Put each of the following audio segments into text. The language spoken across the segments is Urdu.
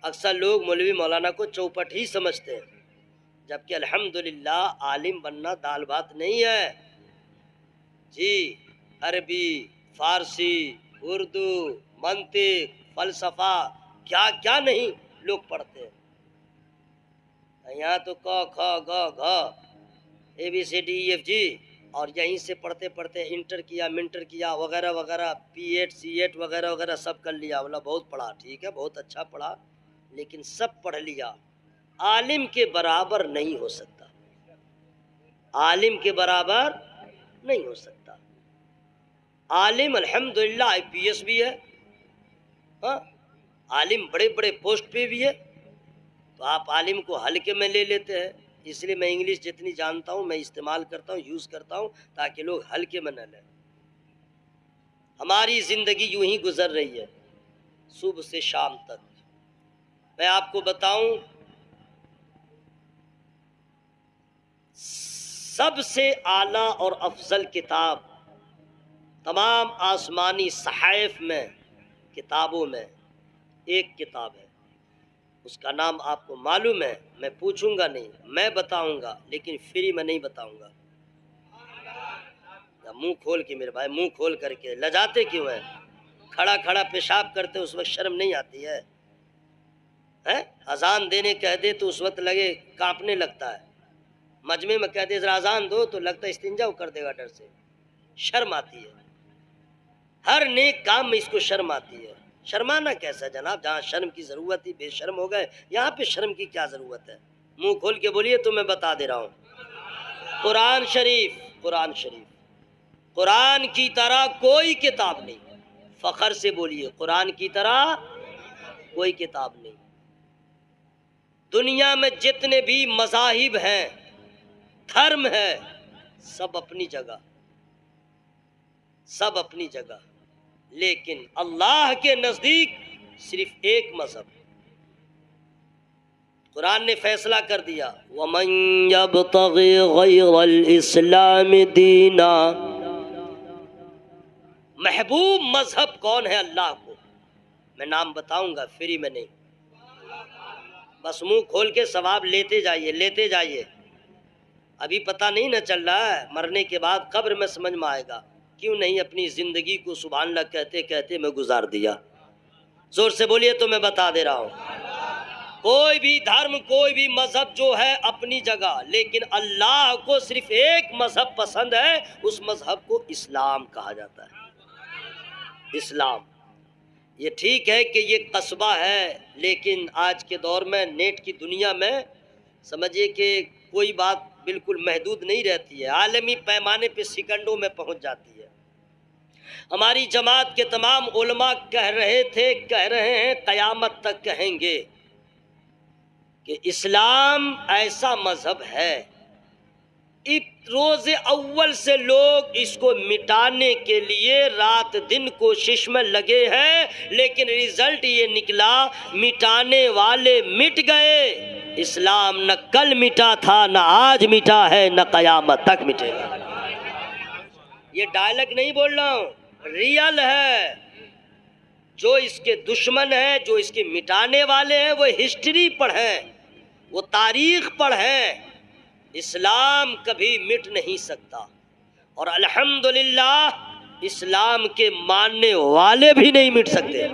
اکثر لوگ مولوی مولانا کو چوپٹ ہی سمجھتے ہیں، جبکہ الحمدللہ عالم بننا دال بھات نہیں ہے جی۔ عربی، فارسی، اردو، منطق، فلسفہ، کیا کیا نہیں لوگ پڑھتے ہیں۔ یہاں تو ک کھ گ گھ ABCDEFG، اور یہیں سے پڑھتے پڑھتے انٹر کیا، منٹر کیا، وغیرہ وغیرہ، P8 C8 وغیرہ وغیرہ سب کر لیا۔ بولا بہت پڑھا، ٹھیک ہے بہت اچھا پڑھا، لیکن سب پڑھ لیا، عالم کے برابر نہیں ہو سکتا، عالم کے برابر نہیں ہو سکتا۔ عالم الحمدللہ IPS بھی ہے، ہاں عالم بڑے بڑے پوسٹ پہ بھی ہے، تو آپ عالم کو ہلکے میں لے لیتے ہیں۔ اس لیے میں انگلش جتنی جانتا ہوں میں استعمال کرتا ہوں، یوز کرتا ہوں، تاکہ لوگ ہلکے میں نہ لیں۔ ہماری زندگی یوں ہی گزر رہی ہے صبح سے شام تک۔ میں آپ کو بتاؤں، سب سے اعلیٰ اور افضل کتاب تمام آسمانی صحائف میں، کتابوں میں ایک کتاب ہے، اس کا نام آپ کو معلوم ہے، میں پوچھوں گا نہیں، میں بتاؤں گا، لیکن فری میں نہیں بتاؤں گا۔ منہ کھول کے میرے بھائی، منہ کھول کر کے، لجاتے کیوں ہیں؟ کھڑا کھڑا پیشاب کرتے اس وقت شرم نہیں آتی ہے؟ اذان دینے کہہ دے تو اس وقت لگے کانپنے لگتا ہے، مجمع میں کہہ دے ذرا اذان دو تو لگتا ہے استنجا کر دے گا ڈر سے، شرم آتی ہے۔ ہر نیک کام میں اس کو شرم آتی ہے۔ شرمانا کیسا جناب؟ جہاں شرم کی ضرورت ہی بے شرم ہو گئے، یہاں پہ شرم کی کیا ضرورت ہے؟ منہ کھول کے بولیے تو میں بتا دے رہا ہوں۔ قرآن شریف، قرآن شریف، قرآن کی طرح کوئی کتاب نہیں، فخر سے بولیے، قرآن کی طرح کوئی کتاب نہیں۔ دنیا میں جتنے بھی مذاہب ہیں، دھرم ہے، سب اپنی جگہ، سب اپنی جگہ، لیکن اللہ کے نزدیک صرف ایک مذہب۔ قرآن نے فیصلہ کر دیا، وَمَن يَبْتَغِ غَيْرَ الْإِسْلَامِ دِينًا۔ محبوب مذہب کون ہے اللہ کو؟ میں نام بتاؤں گا، فری میں نہیں، بس منہ کھول کے ثواب لیتے جائیے، لیتے جائیے۔ ابھی پتہ نہیں نہ چل رہا ہے، مرنے کے بعد قبر میں سمجھ میں آئے گا کیوں نہیں اپنی زندگی کو سبحان اللہ کہتے کہتے میں گزار دیا۔ زور سے بولیے تو میں بتا دے رہا ہوں، کوئی بھی دھرم، کوئی بھی مذہب جو ہے اپنی جگہ، لیکن اللہ کو صرف ایک مذہب پسند ہے، اس مذہب کو اسلام کہا جاتا ہے۔ اسلام، یہ ٹھیک ہے کہ یہ قصبہ ہے، لیکن آج کے دور میں نیٹ کی دنیا میں سمجھیے کہ کوئی بات بالکل محدود نہیں رہتی ہے، عالمی پیمانے پہ سیکنڈوں میں پہنچ جاتی ہے۔ ہماری جماعت کے تمام علماء کہہ رہے تھے، کہہ رہے ہیں، قیامت تک کہیں گے کہ اسلام ایسا مذہب ہے، روز اول سے لوگ اس کو مٹانے کے لیے رات دن کوشش میں لگے ہیں، لیکن ریزلٹ یہ نکلا مٹانے والے مٹ گئے۔ اسلام نہ کل مٹا تھا، نہ آج مٹا ہے، نہ قیامت تک مٹے گا۔ یہ ڈائلاگ نہیں بول رہا ہوں، ریئل ہے۔ جو اس کے دشمن ہیں، جو اس کے مٹانے والے ہیں، وہ ہسٹری پڑھیں، وہ تاریخ پڑھیں۔ اسلام کبھی مٹ نہیں سکتا، اور الحمدللہ اسلام کے ماننے والے بھی نہیں مٹ سکتے۔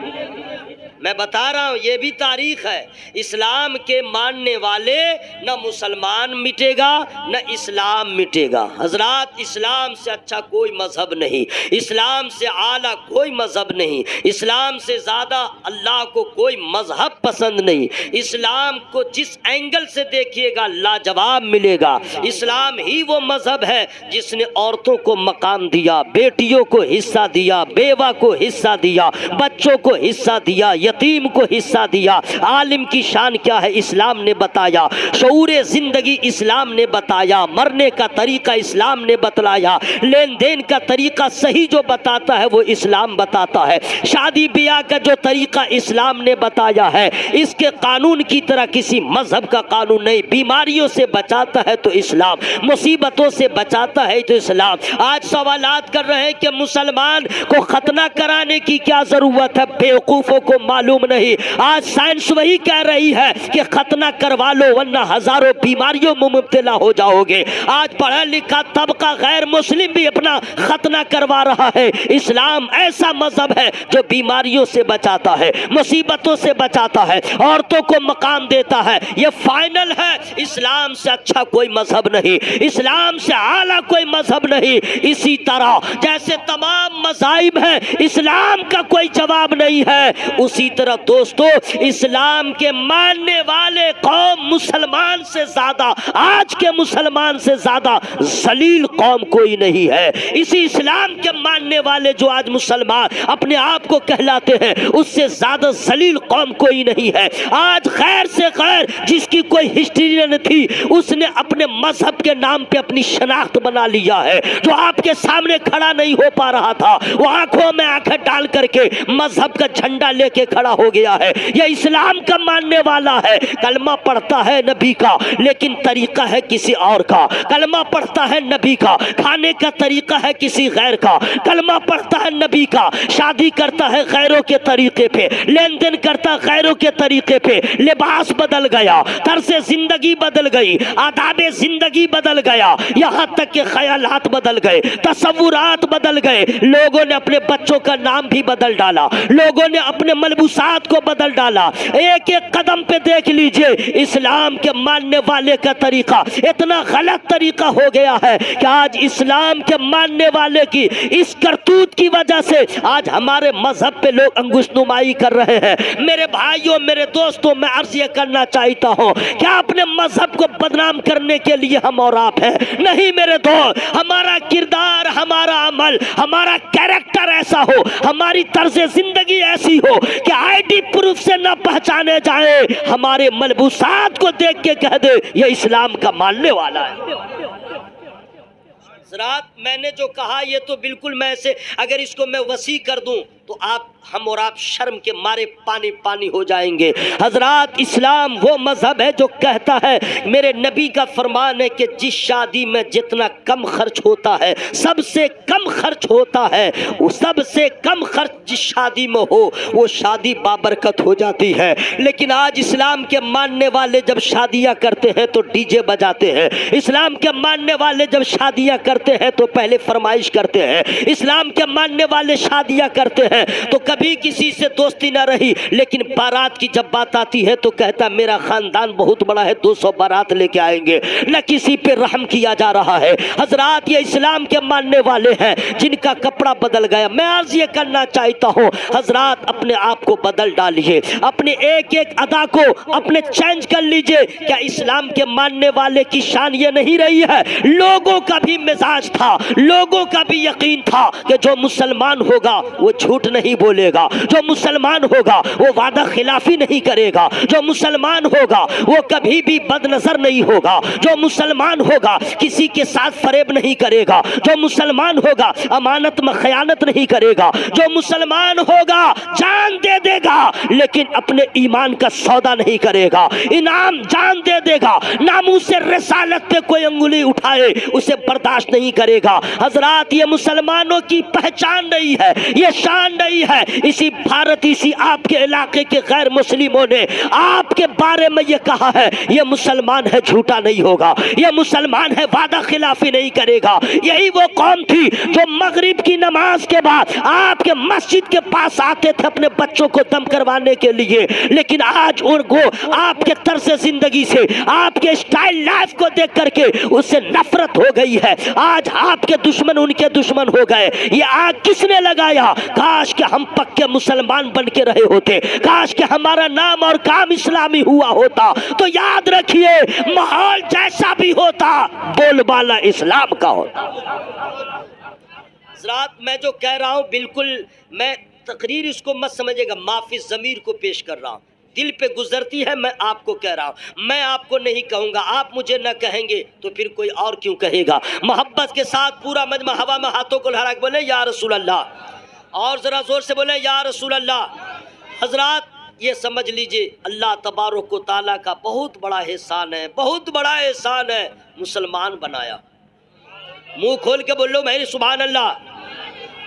میں بتا رہا ہوں، یہ بھی تاریخ ہے، اسلام کے ماننے والے، نہ مسلمان مٹے گا نہ اسلام مٹے گا۔ حضرات، اسلام سے اچھا کوئی مذہب نہیں، اسلام سے اعلیٰ کوئی مذہب نہیں، اسلام سے زیادہ اللہ کو کوئی مذہب پسند نہیں۔ اسلام کو جس اینگل سے دیکھیے گا لاجواب ملے گا۔ اسلام ہی وہ مذہب ہے جس نے عورتوں کو مقام دیا، بیٹیوں کو حصہ دیا، بیوہ کو حصہ دیا، بچوں کو حصہ دیا، یتیم کو حصہ دیا۔ عالم کی شان کیا ہے اسلام نے بتایا، شعور زندگی اسلام نے بتایا، مرنے کا طریقہ اسلام نے بتلایا، لین دین کا طریقہ صحیح جو بتاتا ہے وہ اسلام بتاتا ہے، شادی بیاہ کا جو طریقہ اسلام نے بتایا ہے، اس کے قانون کی طرح کسی مذہب کا قانون نہیں۔ بیماریوں سے بچاتا ہے تو اسلام، مصیبتوں سے بچاتا ہے تو اسلام۔ آج سوالات کر رہے ہیں کہ مسلمان کو ختنہ کرانے کی کیا ضرورت ہے، بیوقوفوں کو معلوم نہیں۔ آج سائنس وہی کہہ رہی ہے کہ ختنہ کروا لو ورنہ ہزاروں بیماریوں میں مبتلا ہو جاؤ گے۔ آج پڑھا لکھا طبقہ غیر مسلم بھی اپنا ختنہ کروا رہا ہے۔ اسلام ایسا مذہب ہے جو بیماریوں سے بچاتا ہے، مصیبتوں سے بچاتا ہے، عورتوں کو مقام دیتا ہے۔ یہ فائنل ہے، اسلام سے اچھا کوئی مذہب نہیں، اسلام سے اعلیٰ کوئی مذہب نہیں۔ اسی طرح جیسے تمام مذاہب ہیں اسلام کا کوئی جواب نہیں ہے، اسی طرح دوستو اسلام کے ماننے والے قوم مسلمان سے زیادہ، آج کے مسلمان سے زیادہ ذلیل قوم کوئی نہیں ہے۔ اسی اسلام کے ماننے والے جو آج مسلمان اپنے آپ کو کہلاتے ہیں اس سے زیادہ ذلیل قوم کوئی نہیں ہے۔ آج خیر سے خیر جس کی کوئی ہسٹری نہ تھی اس نے اپنے مذہب کے نام پہ اپنی شناخت بنا لیا ہے۔ جو آپ کے سامنے کھڑا نہیں ہو پا رہا تھا وہ آنکھوں میں آنکھیں ڈال کر کے مذہب کا جھنڈا لے کے کھڑا ہو گیا ہے۔ یہ اسلام کا ماننے والا ہے، کلمہ پڑھتا ہے نبی کا لیکن طریقہ ہے کسی اور کا، کلمہ پڑھتا ہے نبی کا کھانے کا طریقہ ہے کسی غیر کا، کلمہ پڑھتا ہے نبی کا شادی کرتا ہے غیروں کے طریقے پہ، لین دین کرتا ہے غیروں کے طریقے پہ، لباس بدل گیا، طرز زندگی بدل گئی، آداب زندگی بدل گیا، یہاں تک کہ خیالات بدل گئے، تصورات بدل گئے۔ لوگوں نے اپنے بچوں کا نام بھی بدل ڈالا، لوگوں نے اپنے ملبوسات کو بدل ڈالا۔ ایک ایک قدم پہ دیکھ لیجئے اسلام کے ماننے والے کا طریقہ اتنا غلط طریقہ ہو گیا ہے کہ آج اسلام کے ماننے والے کی اس کرتوت کی وجہ سے آج ہمارے مذہب پہ لوگ انگشت نمائی کر رہے ہیں۔ میرے بھائیوں، میرے دوستوں، میں عرض یہ کرنا چاہتا ہوں کیا اپنے مذہب کو بدنام کرنے کے لیے ہم اور آپ ہیں؟ نہیں میرے دوست، ہمارا کردار، ہمارا عمل، ہمارا کیریکٹر ایسا ہو، ہماری طرز زندگی ایسی ہو کہ آئی ڈی پروف سے نہ پہچانے جائیں، ہمارے ملبوسات کو دیکھ کے کہہ دے یہ اسلام کا ماننے والا ہے۔ حضرات میں نے جو کہا یہ تو بالکل میں سے اگر اس کو میں وسیع کر دوں تو ہم اور آپ شرم کے مارے پانی پانی ہو جائیں گے۔ حضرات اسلام وہ مذہب ہے جو کہتا ہے، میرے نبی کا فرمان ہے کہ جس شادی میں جتنا کم خرچ ہوتا ہے، سب سے کم خرچ ہوتا ہے، وہ سب سے کم خرچ جس شادی میں ہو وہ شادی بابرکت ہو جاتی ہے۔ لیکن آج اسلام کے ماننے والے جب شادیاں کرتے ہیں تو ڈی جے بجاتے ہیں، اسلام کے ماننے والے جب شادیاں کرتے ہیں تو پہلے فرمائش کرتے ہیں، اسلام کے ماننے والے شادیاں کرتے ہیں تو کبھی کسی سے دوستی نہ رہی، لیکن بارات کی جب بات آتی ہے تو کہتا میرا خاندان بہت بڑا ہے 200 بارات لے کے آئیں گے، نہ کسی پہ رحم کیا جا رہا ہے۔ حضرات یہ اسلام کے ماننے والے ہیں جن کا کپڑا بدل گیا۔ میں عرض یہ کرنا چاہتا ہوں حضرات اپنے آپ کو بدل ڈالیے، اپنے ایک ایک ادا کو اپنے چینج کر لیجئے۔ کیا اسلام کے ماننے والے کی شان یہ نہیں رہی ہے؟ لوگوں کا بھی مزاج تھا، لوگوں کا بھی یقین تھا کہ جو مسلمان ہوگا وہ جھوٹ نہیں بولے گا، جو مسلمان ہوگا وہ وعدہ خلافی نہیں کرے گا، جو مسلمان ہوگا وہ کبھی بھی بد نظر نہیں ہوگا، جو مسلمان ہوگا کسی کے ساتھ فریب نہیں کرے گا، جو مسلمان ہوگا امانت میں خیانت نہیں کرے گا، جو مسلمان ہوگا جان دے دے گا لیکن اپنے ایمان کا سودا نہیں کرے گا، انعام جان دے دے گا، ناموس رسالت پہ کوئی انگلی اٹھائے اسے برداشت نہیں کرے گا۔ حضرات یہ مسلمانوں کی پہچان نہیں ہے، یہ شان نہیں ہے۔ اسی بھارت، اسی آپ کے علاقے کے غیر مسلموں نے آپ کے بارے میں یہ کہا ہے یہ مسلمان ہے جھوٹا نہیں ہوگا، یہ مسلمان ہے وعدہ خلافی نہیں کرے گا۔ یہی وہ قوم تھی جو مغرب کی نماز کے بعد آپ کے مسجد کے پاس آتے تھے اپنے بچوں کو دم کروانے کے لیے، لیکن آج ان کو آپ کے طرز زندگی سے، آپ کے اسٹائل لائف کو دیکھ کر کے اس سے نفرت ہو گئی ہے۔ آج آپ کے دشمن ان کے دشمن ہو گئے۔ یہ آگ کس نے لگایا؟ کاش کہ ہم پکے مسلمان بن کے رہے ہوتے، کاش کہ ہمارا نام اور کام اسلامی ہوا ہوتا۔ تو یاد رکھیے ماحول جیسا بھی ہوتا بول بالا اسلام کا ہوتا۔ حضرات میں جو کہہ رہا ہوں بالکل میں تقریر اس کو مت سمجھے گا، معافی ضمیر کو پیش کر رہا ہوں، دل پہ گزرتی ہے میں آپ کو کہہ رہا ہوں، میں آپ کو نہیں کہوں گا، آپ مجھے نہ کہیں گے تو پھر کوئی اور کیوں کہے گا۔ محبت کے ساتھ پورا مجمع ہوا میں ہاتھوں کو لہرا کے بولے یا رسول اللہ، اور ذرا زور سے بولیں یا رسول اللہ۔ حضرات یہ سمجھ لیجئے اللہ تبارک و تعالیٰ کا بہت بڑا احسان ہے، بہت بڑا احسان ہے، مسلمان بنایا۔ منہ کھول کے بولو میری سبحان اللہ،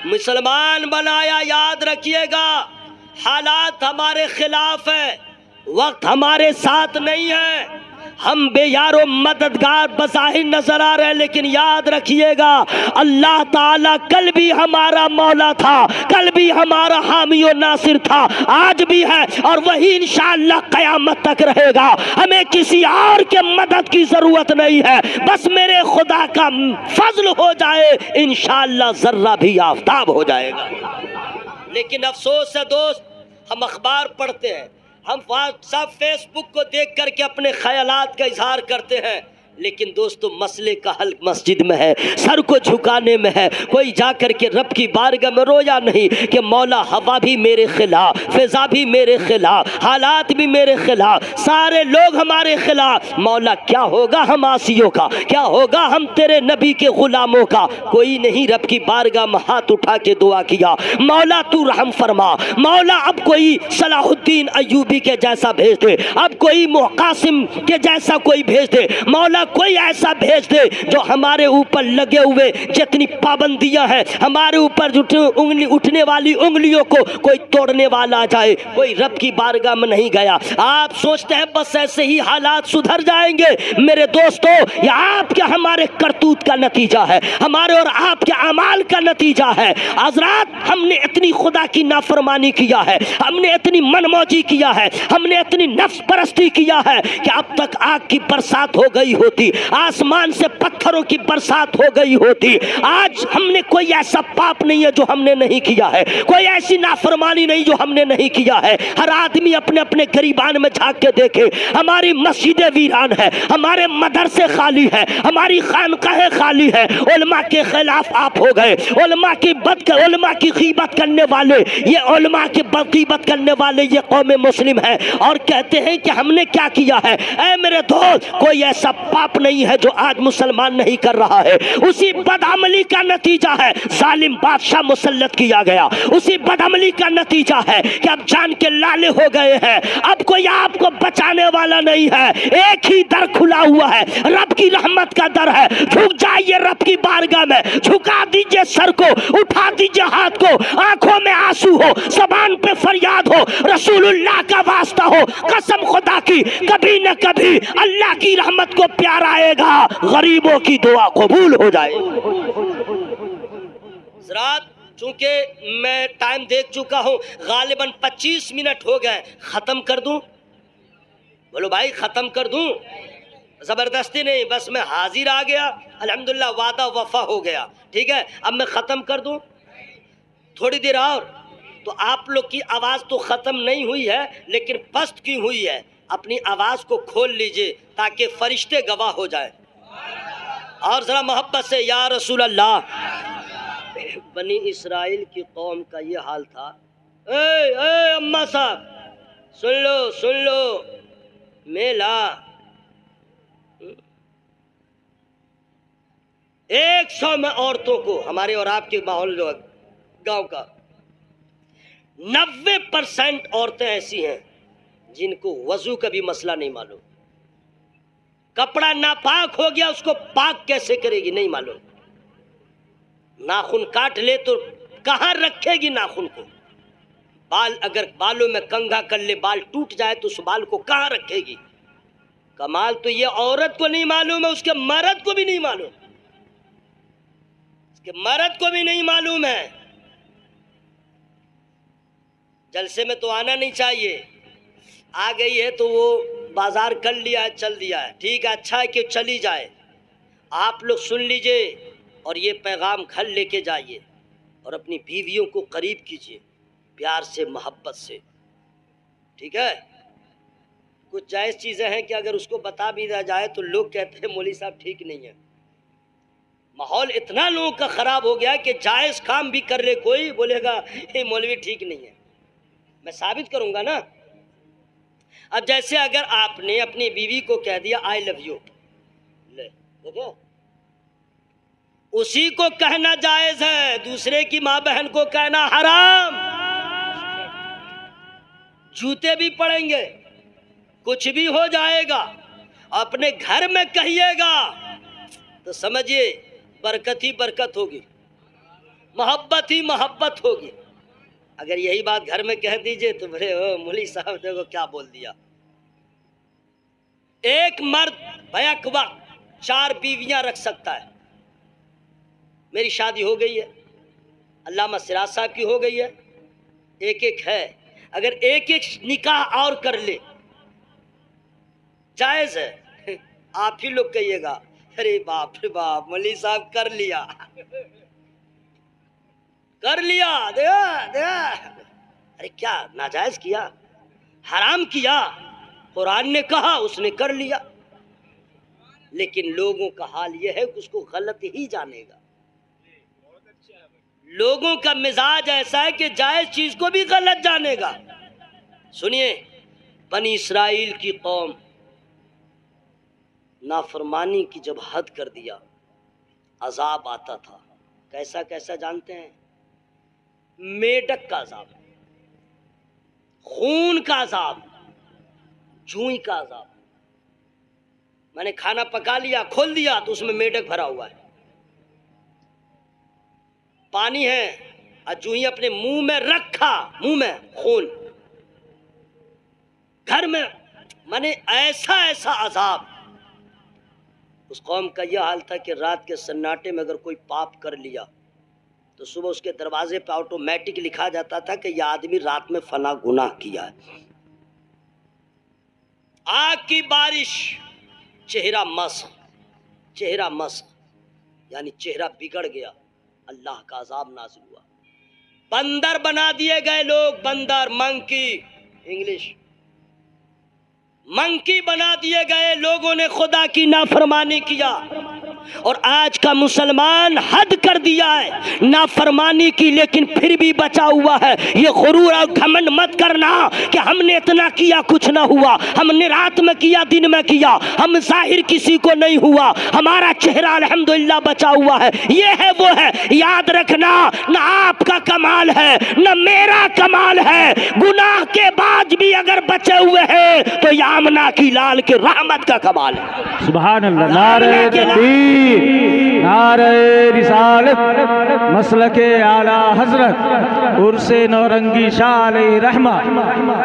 مسلمان بنایا۔ یاد رکھیے گا حالات ہمارے خلاف ہے، وقت ہمارے ساتھ نہیں ہے، ہم بے یار و مددگار بظاہر نظر آ رہے ہیں، لیکن یاد رکھیے گا اللہ تعالیٰ کل بھی ہمارا مولا تھا، کل بھی ہمارا حامی و ناصر تھا، آج بھی ہے، اور وہی انشاءاللہ قیامت تک رہے گا۔ ہمیں کسی اور کے مدد کی ضرورت نہیں ہے، بس میرے خدا کا فضل ہو جائے، انشاءاللہ ذرہ بھی آفتاب ہو جائے گا۔ لیکن افسوس ہے دوست، ہم اخبار پڑھتے ہیں، ہم واٹس ایپ فیس بک کو دیکھ کر کے اپنے خیالات کا اظہار کرتے ہیں، لیکن دوستو مسئلے کا حل مسجد میں ہے، سر کو جھکانے میں ہے۔ کوئی جا کر کے رب کی بارگاہ میں رویا نہیں کہ مولا ہوا بھی میرے خلاف، فضا بھی میرے خلاف، حالات بھی میرے خلاف، سارے لوگ ہمارے خلاف، مولا کیا ہوگا ہم عاصیوں کا، کیا ہوگا ہم تیرے نبی کے غلاموں کا؟ کوئی نہیں رب کی بارگاہ میں ہاتھ اٹھا کے دعا کیا، مولا تو رحم فرما، مولا اب کوئی صلاح الدین ایوبی کے جیسا بھیج دے، اب کوئی قاسم کے جیسا کوئی بھیج دے، مولا کوئی ایسا بھیج دے جو ہمارے اوپر لگے ہوئے جتنی پابندیاں ہیں، ہمارے اوپر اٹھنے والی انگلیوں کو کوئی توڑنے والا آ جائے۔ کوئی رب کی بارگاہ میں نہیں گیا۔ آپ سوچتے ہیں بس ایسے ہی حالات سدھر جائیں گے؟ میرے دوستو، یہ آپ کے ہمارے کرتوت کا نتیجہ ہے، ہمارے اور آپ کے اعمال کا نتیجہ ہے۔ حضرات، ہم نے اتنی خدا کی نافرمانی کیا ہے، ہم نے اتنی منموجی کیا ہے، ہم نے اتنی نفس پرستی کیا ہے کہ اب تک آگ کی برسات ہو گئی ہوتی، آسمان سے پتھروں کی برسات ہو گئی ہوتی۔ آج ہم نے کوئی ایسا پاپ نہیں ہے جو ہم نے نہیں کیا ہے، کوئی ایسی نافرمانی نہیں جو ہم نے نہیں کیا ہے۔ ہر آدمی اپنے اپنے گریبان میں جھانک کے دیکھے، ہماری مسجدیں ویران ہیں، ہمارے مدرسے خالی ہیں، ہماری خانقاہیں خالی ہیں۔ علماء کے خلاف آپ ہو گئے، علماء کی غیبت کرنے والے، یہ علماء کی غیبت کرنے والے یہ قوم مسلم ہے، اور کہتے ہیں کہ ہم نے کیا کیا ہے۔ اے میرے دوست، کوئی ایسا پاپ نہیں ہے جو آج مسلمان نہیں کر رہا ہے۔ اسی بدعملی کا نتیجہ ہے ظالم بادشاہ مسلط کیا گیا، اسی بدعملی کا نتیجہ ہے کہ اب جان کے لالے ہو گئے ہیں، اب کوئی آپ کو بچانے والا نہیں ہے۔ ایک ہی در کھلا ہوا ہے، رب کی رحمت کا در ہے۔ جھک جائیے رب کی بارگاہ میں، جھکا دیجئے سر کو، اٹھا دیجئے ہاتھ کو، آنکھوں میں آنسو ہو، زبان پہ فریاد ہو، رسول اللہ کا واسطہ ہو، قسم خدا کی کبھی نہ کبھی اللہ کی رحمت کو پیار آئے گا، غریبوں کی دعا قبول ہو جائے۔ حضرات، چونکہ میں ٹائم دیکھ چکا ہوں، غالباً 25 منٹ ہو گئے، ختم کر دوں؟ بولو بھائی، ختم کر دوں؟ زبردستی نہیں، بس میں حاضر آ گیا، الحمدللہ وعدہ وفا ہو گیا، ٹھیک ہے؟ اب میں ختم کر دوں؟ تھوڑی دیر اور تو آپ لوگ کی آواز تو ختم نہیں ہوئی ہے، لیکن پست کی ہوئی ہے۔ اپنی آواز کو کھول لیجئے تاکہ فرشتے گواہ ہو جائیں، اور ذرا محبت سے یا رسول اللہ۔ بنی اسرائیل کی قوم کا یہ حال تھا۔ اے اماں صاحب، سن لو میلا 100 میں عورتوں کو، ہمارے اور آپ کے ماحول جو گاؤں کا 90% عورتیں ایسی ہیں جن کو وضو کا بھی مسئلہ نہیں معلوم، کپڑا ناپاک ہو گیا اس کو پاک کیسے کرے گی نہیں معلوم، ناخن کاٹ لے تو کہاں رکھے گی ناخن کو، بال اگر بالوں میں کنگھا کر لے، بال ٹوٹ جائے تو اس بال کو کہاں رکھے گی۔ کمال تو یہ عورت کو نہیں معلوم ہے، اس کے مرد کو بھی نہیں معلوم، اس کے مرد کو بھی نہیں معلوم ہے۔ جلسے میں تو آنا نہیں چاہیے، آ گئی ہے تو وہ بازار کر لیا ہے، چل دیا ہے، ٹھیک ہے، اچھا ہے کہ چلی جائے۔ آپ لوگ سن لیجئے اور یہ پیغام گھر لے کے جائیے، اور اپنی بیویوں کو قریب کیجئے پیار سے، محبت سے، ٹھیک ہے؟ کچھ جائز چیزیں ہیں کہ اگر اس کو بتا بھی دیا جائے تو لوگ کہتے ہیں مولوی صاحب ٹھیک نہیں ہے۔ ماحول اتنا لوگوں کا خراب ہو گیا کہ جائز کام بھی کر لے کوئی، بولے گا یہ مولوی ٹھیک نہیں ہے۔ میں ثابت کروں گا نا۔ اب جیسے اگر آپ نے اپنی بیوی کو کہہ دیا آئی لو یو، لے دیکھو، اسی کو کہنا جائز ہے، دوسرے کی ماں بہن کو کہنا حرام۔ جوتے بھی پڑیں گے، کچھ بھی ہو جائے گا، اپنے گھر میں کہیے گا تو سمجھیے برکت ہی برکت ہوگی، محبت ہی محبت ہوگی۔ اگر یہی بات گھر میں کہہ دیجئے تو بھلے مولوی صاحب دیکھو کیا بول دیا۔ ایک مرد بیک وقت 4 بیویاں رکھ سکتا ہے۔ میری شادی ہو گئی ہے، علامہ سراج صاحب کی ہو گئی ہے، ایک ایک ہے، اگر ایک ایک نکاح اور کر لے جائز ہے؟ آپ ہی لوگ کہیے گا ارے باپ رے باپ مولوی صاحب کر لیا دیا۔ ارے کیا ناجائز کیا، حرام کیا، قرآن نے کہا اس نے کر لیا۔ لیکن لوگوں کا حال یہ ہے کہ اس کو غلط ہی جانے گا۔ لوگوں کا مزاج ایسا ہے کہ جائز چیز کو بھی غلط جانے گا۔ سنیے، بنی اسرائیل کی قوم نافرمانی کی جب حد کر دیا، عذاب آتا تھا۔ کیسا کیسا جانتے ہیں؟ میڈک کا عذاب، خون کا عذاب، جوئی کا عذاب۔ میں نے کھانا پکا لیا، کھول دیا تو اس میں میڈک بھرا ہوا ہے، پانی ہے، اور جوئی اپنے منہ میں رکھا، منہ میں خون۔ گھر میں میں نے ایسا عذاب۔ اس قوم کا یہ حال تھا کہ رات کے سناٹے میں اگر کوئی پاپ کر لیا تو صبح اس کے دروازے پہ آٹومیٹک لکھا جاتا تھا کہ یہ آدمی رات میں فلاں گناہ کیا ہے۔ آگ کی بارش، چہرہ مسخ، یعنی چہرہ بگڑ گیا، اللہ کا عذاب نازل ہوا۔ بندر بنا دیے گئے لوگ، بندر، منکی، انگلش، منکی بنا دیے گئے لوگوں نے، خدا کی نافرمانی کیا۔ اور آج کا مسلمان حد کر دیا ہے نافرمانی کی، لیکن پھر بھی بچا ہوا ہے۔ یہ غرور اور گھمنڈ مت کرنا کہ ہم نے اتنا کیا کچھ نہ ہوا، ہم نے رات میں کیا دن میں کیا، ہم ظاہر کسی کو نہیں ہوا، ہمارا چہرہ الحمدللہ بچا ہوا ہے، یہ ہے وہ ہے۔ یاد رکھنا، نہ آپ کا کمال ہے نہ میرا کمال ہے، گناہ کے بعد بھی اگر بچے ہوئے ہیں تو یہ آمنہ کی لال کی رحمت کا کمال ہے۔ سبحان اللہ، نعرہ تکبیر، نعرہ رسالت، مسلک اعلیٰ حضرت عرس نورنگی شاہ علیہ رحمہ،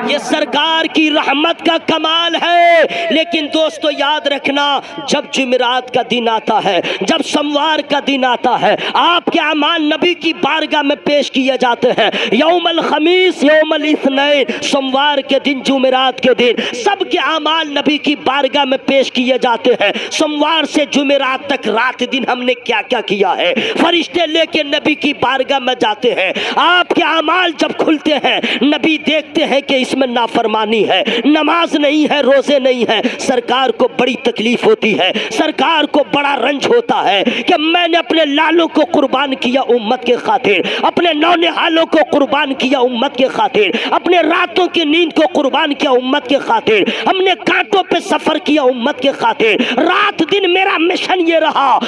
یہ سرکار کی رحمت کا کمال ہے۔ لیکن دوستو یاد رکھنا، جب جمعرات کا دن آتا ہے، جب سوموار کا دن آتا ہے، آپ کے اعمال نبی کی بارگاہ میں پیش کیے جاتے ہیں۔ یوم الخمیس، یوم الاثنین، سوموار کے دن، جمعرات کے دن، سب کے اعمال نبی کی بارگاہ میں پیش کیے جاتے ہیں۔ سوموار سے جمعرات تک رات دن ہم نے کیا کیا کیا ہے، فرشتے لے کے نبی کی بارگاہ میں جاتے ہیں۔ آپ کے اعمال جب کھلتے ہیں، نبی دیکھتے ہیں کہ اس میں نافرمانی ہے، نماز نہیں ہے، روزے نہیں ہے۔ سرکار کو بڑی تکلیف ہوتی ہے، سرکار کو بڑا رنج ہوتا ہے کہ میں نے اپنے لالوں کو قربان کیا امت کے خاطر، اپنے نونہالوں کو قربان کیا امت کے خاطر، اپنے راتوں کی نیند کو قربان کیا امت کے خاطر، ہم نے کانٹوں پہ سفر کیا امت کے خاطر۔ رات دن میرا مشن یہ رہا،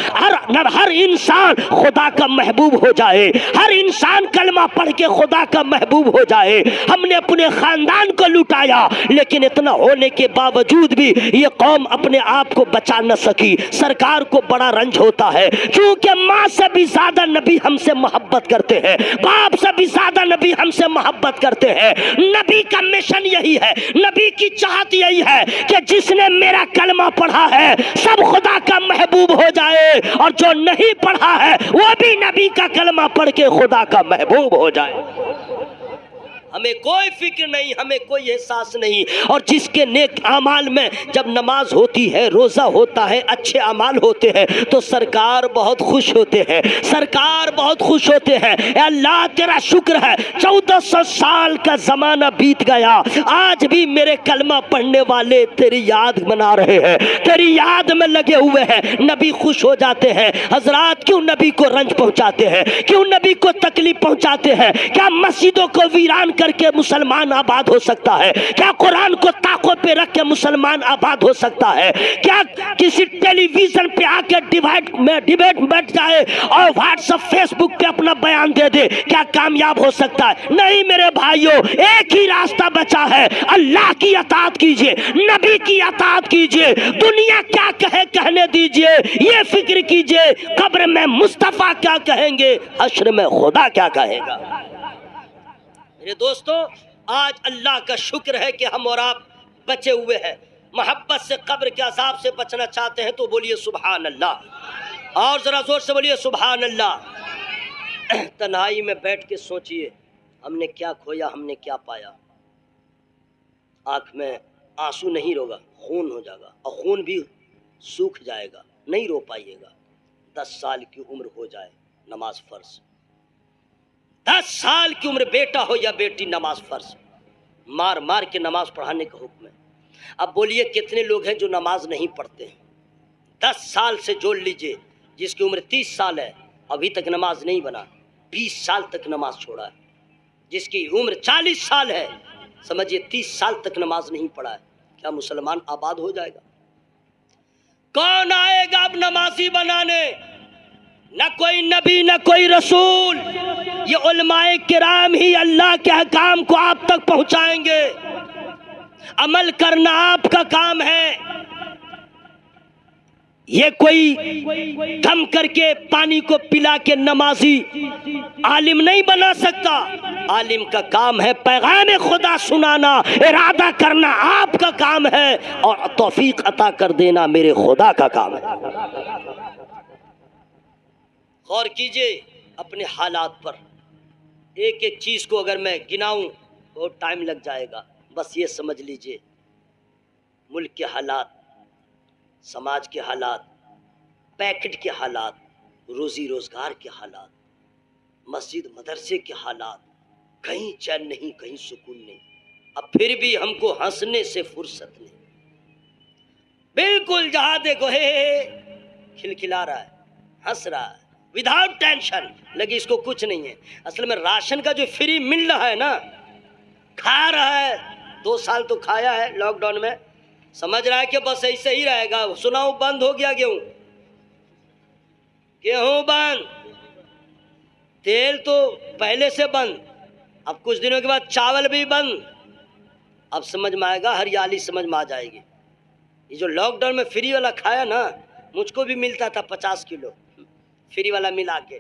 ہر انسان خدا کا محبوب ہو جائے، ہر انسان کلمہ پڑھ کے خدا کا محبوب ہو جائے۔ ہم نے اپنے خاندان کو لٹایا، لیکن اتنا ہونے کے باوجود بھی یہ قوم اپنے آپ کو بچا نہ سکی۔ سرکار کو بڑا رنج ہوتا ہے، کیونکہ ماں سے بھی زیادہ نبی ہم سے محبت کرتے ہیں، باپ سے بھی زیادہ نبی ہم سے محبت کرتے ہیں۔ نبی کا مشن یہی ہے، نبی کی چاہت یہی ہے کہ جس نے میرا کلمہ پڑھا ہے سب خدا کا محبوب ہو جائے، اور جو نہیں پڑھا ہے وہ بھی نبی کا کلمہ پڑھ کے خدا کا محبوب ہو جائے۔ ہمیں کوئی فکر نہیں، ہمیں کوئی احساس نہیں۔ اور جس کے نیک اعمال میں جب نماز ہوتی ہے، روزہ ہوتا ہے، اچھے اعمال ہوتے ہیں تو سرکار بہت خوش ہوتے ہیں، سرکار بہت خوش ہوتے ہیں۔ اے اللہ تیرا شکر ہے، 1400 سال کا زمانہ بیت گیا، آج بھی میرے کلمہ پڑھنے والے تیری یاد منا رہے ہیں، تیری یاد میں لگے ہوئے ہیں۔ نبی خوش ہو جاتے ہیں۔ حضرات کیوں نبی کو رنج پہنچاتے ہیں، کیوں نبی کو تکلیف پہنچاتے ہیں؟ کیا مسجدوں کو ویران کر کے مسلمان آباد ہو سکتا ہے؟ کیا قرآن کو طاقوں پہ رکھ کے مسلمان آباد ہو سکتا ہے؟ کیا کسی ٹیلی ویژن پہ آ کے ڈیبیٹ بیٹھ جائے اور واٹس ایپ فیس بک پہ اپنا بیان دے دے، کیا کامیاب ہو سکتا ہے؟ نہیں میرے بھائیوں، ایک ہی راستہ بچا ہے، اللہ کی اطاعت کیجئے، نبی کی اطاعت کیجئے، دنیا کیا کہے کہنے دیجئے، یہ فکر کیجئے قبر میں مصطفیٰ کیا کہیں گے، حشر میں خدا کیا کہے گا۔ میرے دوستو، آج اللہ کا شکر ہے کہ ہم اور آپ بچے ہوئے ہیں۔ محبت سے قبر کے عذاب سے بچنا چاہتے ہیں تو بولیے سبحان اللہ، اور ذرا زور سے بولیے سبحان اللہ۔ تنہائی میں بیٹھ کے سوچئے ہم نے کیا کھویا، ہم نے کیا پایا۔ آنکھ میں آنسو نہیں روگا، خون ہو جائے گا، اور خون بھی سوکھ جائے گا، نہیں رو پائیے گا۔ 10 سال کی عمر ہو جائے نماز فرض، 10 سال کی عمر بیٹا ہو یا بیٹی نماز فرض، مار مار کے نماز پڑھانے کا حکم ہے۔ اب بولیے کتنے لوگ ہیں جو نماز نہیں پڑھتے ہیں؟ 10 سال سے جوڑ لیجئے، جس کی عمر 30 سال ہے ابھی تک نماز نہیں بنا، 20 سال تک نماز چھوڑا ہے۔ جس کی عمر 40 سال ہے سمجھیے 30 سال تک نماز نہیں پڑھا ہے۔ کیا مسلمان آباد ہو جائے گا؟ کون آئے گا اب نمازی بنانے؟ نہ کوئی نبی نہ کوئی رسول، یہ علماء کرام ہی اللہ کے احکام کو آپ تک پہنچائیں گے۔ عمل کرنا آپ کا کام ہے۔ یہ کوئی دم کر کے پانی کو پلا کے نمازی عالم نہیں بنا سکتا۔ عالم کا کام ہے پیغام خدا سنانا، ارادہ کرنا آپ کا کام ہے، اور توفیق عطا کر دینا میرے خدا کا کام ہے۔ غور کیجئے اپنے حالات پر، ایک ایک چیز کو اگر میں گناؤں بہت ٹائم لگ جائے گا۔ بس یہ سمجھ لیجئے ملک کے حالات، سماج کے حالات، پیکٹ کے حالات، روزی روزگار کے حالات، مسجد مدرسے کے حالات، کہیں چین نہیں، کہیں سکون نہیں۔ اب پھر بھی ہم کو ہنسنے سے فرصت نہیں، بالکل جہاں دیکھو ہے کھلکھلا رہا ہے، ہنس رہا ہے وداؤٹ ٹینشن، لگی اس کو کچھ نہیں ہے۔ اصل میں راشن کا جو فری مل رہا ہے نا، کھا رہا ہے، 2 سال تو کھایا ہے لاک ڈاؤن میں، سمجھ رہا ہے کہ بس ایسے ہی رہے گا۔ سناؤ بند ہو گیا گیہوں بند، تیل تو پہلے سے بند، اب کچھ دنوں کے بعد چاول بھی بند۔ اب سمجھ میں آئے گا، ہریالی سمجھ میں آ جائے گی۔ یہ جو لاک ڈاؤن میں فری والا کھایا نا، مجھ کو بھی ملتا تھا 50 کلو فری والا ملا کے،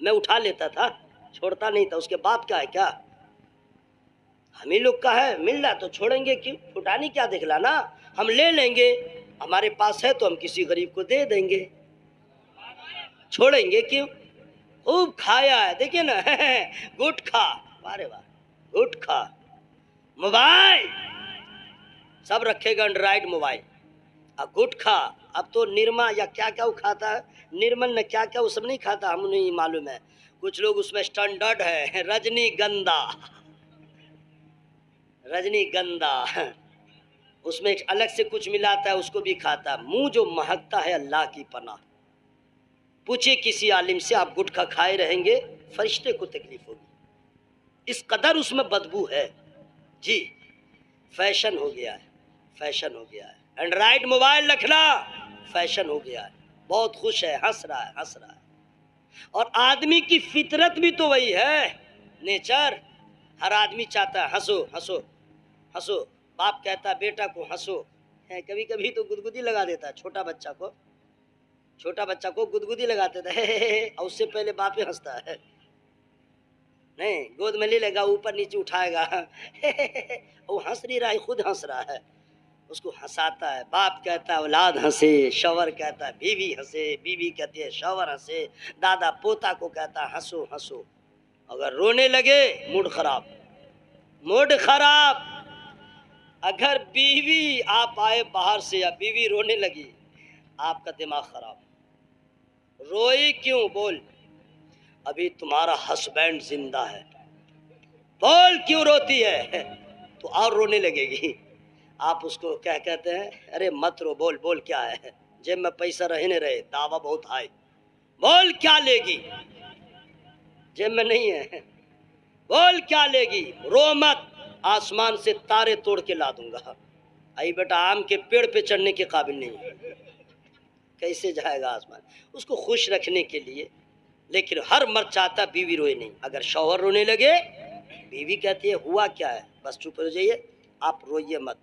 میں اٹھا لیتا تھا، چھوڑتا نہیں تھا۔ اس کے باپ کا ہے کیا؟ ہم ہی لوگ کا ہے، مل رہا تو چھوڑیں گے کیوں؟ پھٹانی کیا دکھلانا، ہم لے لیں گے، ہمارے پاس ہے تو ہم کسی غریب کو دے دیں گے، چھوڑیں گے کیوں؟ خوب کھایا ہے، دیکھیں نا گٹکھا، وارے واہ گٹکھا، موبائل سب رکھے گا، اینڈرائڈ موبائل، گٹکھا، اب تو نرما یا کیا کیا وہ کھاتا ہے، نرمل نے کیا کیا وہ سب نہیں کھاتا، ہم نہیں معلوم ہے۔ کچھ لوگ اس میں اسٹینڈرڈ ہے، رجنی گندا، رجنی گندا، اس میں الگ سے کچھ ملاتا ہے، اس کو بھی کھاتا ہے۔ منہ جو مہکتا ہے اللہ کی پناہ۔ پوچھے کسی عالم سے، آپ گٹکا کھائے رہیں گے فرشتے کو تکلیف ہوگی، اس قدر اس میں بدبو ہے۔ جی فیشن ہو گیا ہے، فیشن ہو گیا ہے، اینڈرائڈ موبائل رکھنا فیشن ہو گیا ہے، بہت خوش ہے، ہنس رہا ہے، ہنس رہا ہے۔ اور آدمی کی فطرت بھی تو وہی ہے، نیچر، ہر آدمی چاہتا ہے ہنسو ہنسو ہنسو، باپ کہتا ہے بیٹا کو ہنسو، کبھی کبھی تو گدگدی لگا دیتا ہے، چھوٹا بچہ کو گدگدی لگاتے تھے، اور اس سے پہلے باپ ہی ہنستا ہے، نہیں گود میں لے لے گا، اوپر نیچے اٹھائے گا، وہ ہنس نہیں رہا ہے، خود ہنس رہا ہے، اس کو ہنساتا ہے۔ باپ کہتا ہے اولاد ہنسے، شوہر کہتا ہے بیوی ہنسے، بیوی کہتی ہے شوہر ہنسے، دادا پوتا کو کہتا ہے ہنسو ہنسو۔ اگر رونے لگے موڈ خراب، موڈ خراب۔ اگر بیوی آپ آئے باہر سے یا بیوی رونے لگی، آپ کا دماغ خراب۔ روئی کیوں؟ بول، ابھی تمہارا ہسبینڈ زندہ ہے، بول کیوں روتی ہے؟ تو اور رونے لگے گی۔ آپ اس کو کیا کہتے ہیں، ارے مت رو، بول بول کیا ہے، جیب میں پیسہ رہے نہ رہے، دعویٰ بہت ہائی، بول کیا لے گی، جیب میں نہیں ہے، بول کیا لے گی، رو مت، آسمان سے تارے توڑ کے لا دوں گا۔ آئی بیٹا آم کے پیڑ پہ چڑھنے کے قابل نہیں، کیسے جائے گا آسمان؟ اس کو خوش رکھنے کے لیے، لیکن ہر مرد چاہتا بیوی روئے نہیں۔ اگر شوہر رونے لگے، بیوی کہتی ہے ہوا کیا ہے، بس چپ ہو جائیے، آپ روئیے مت،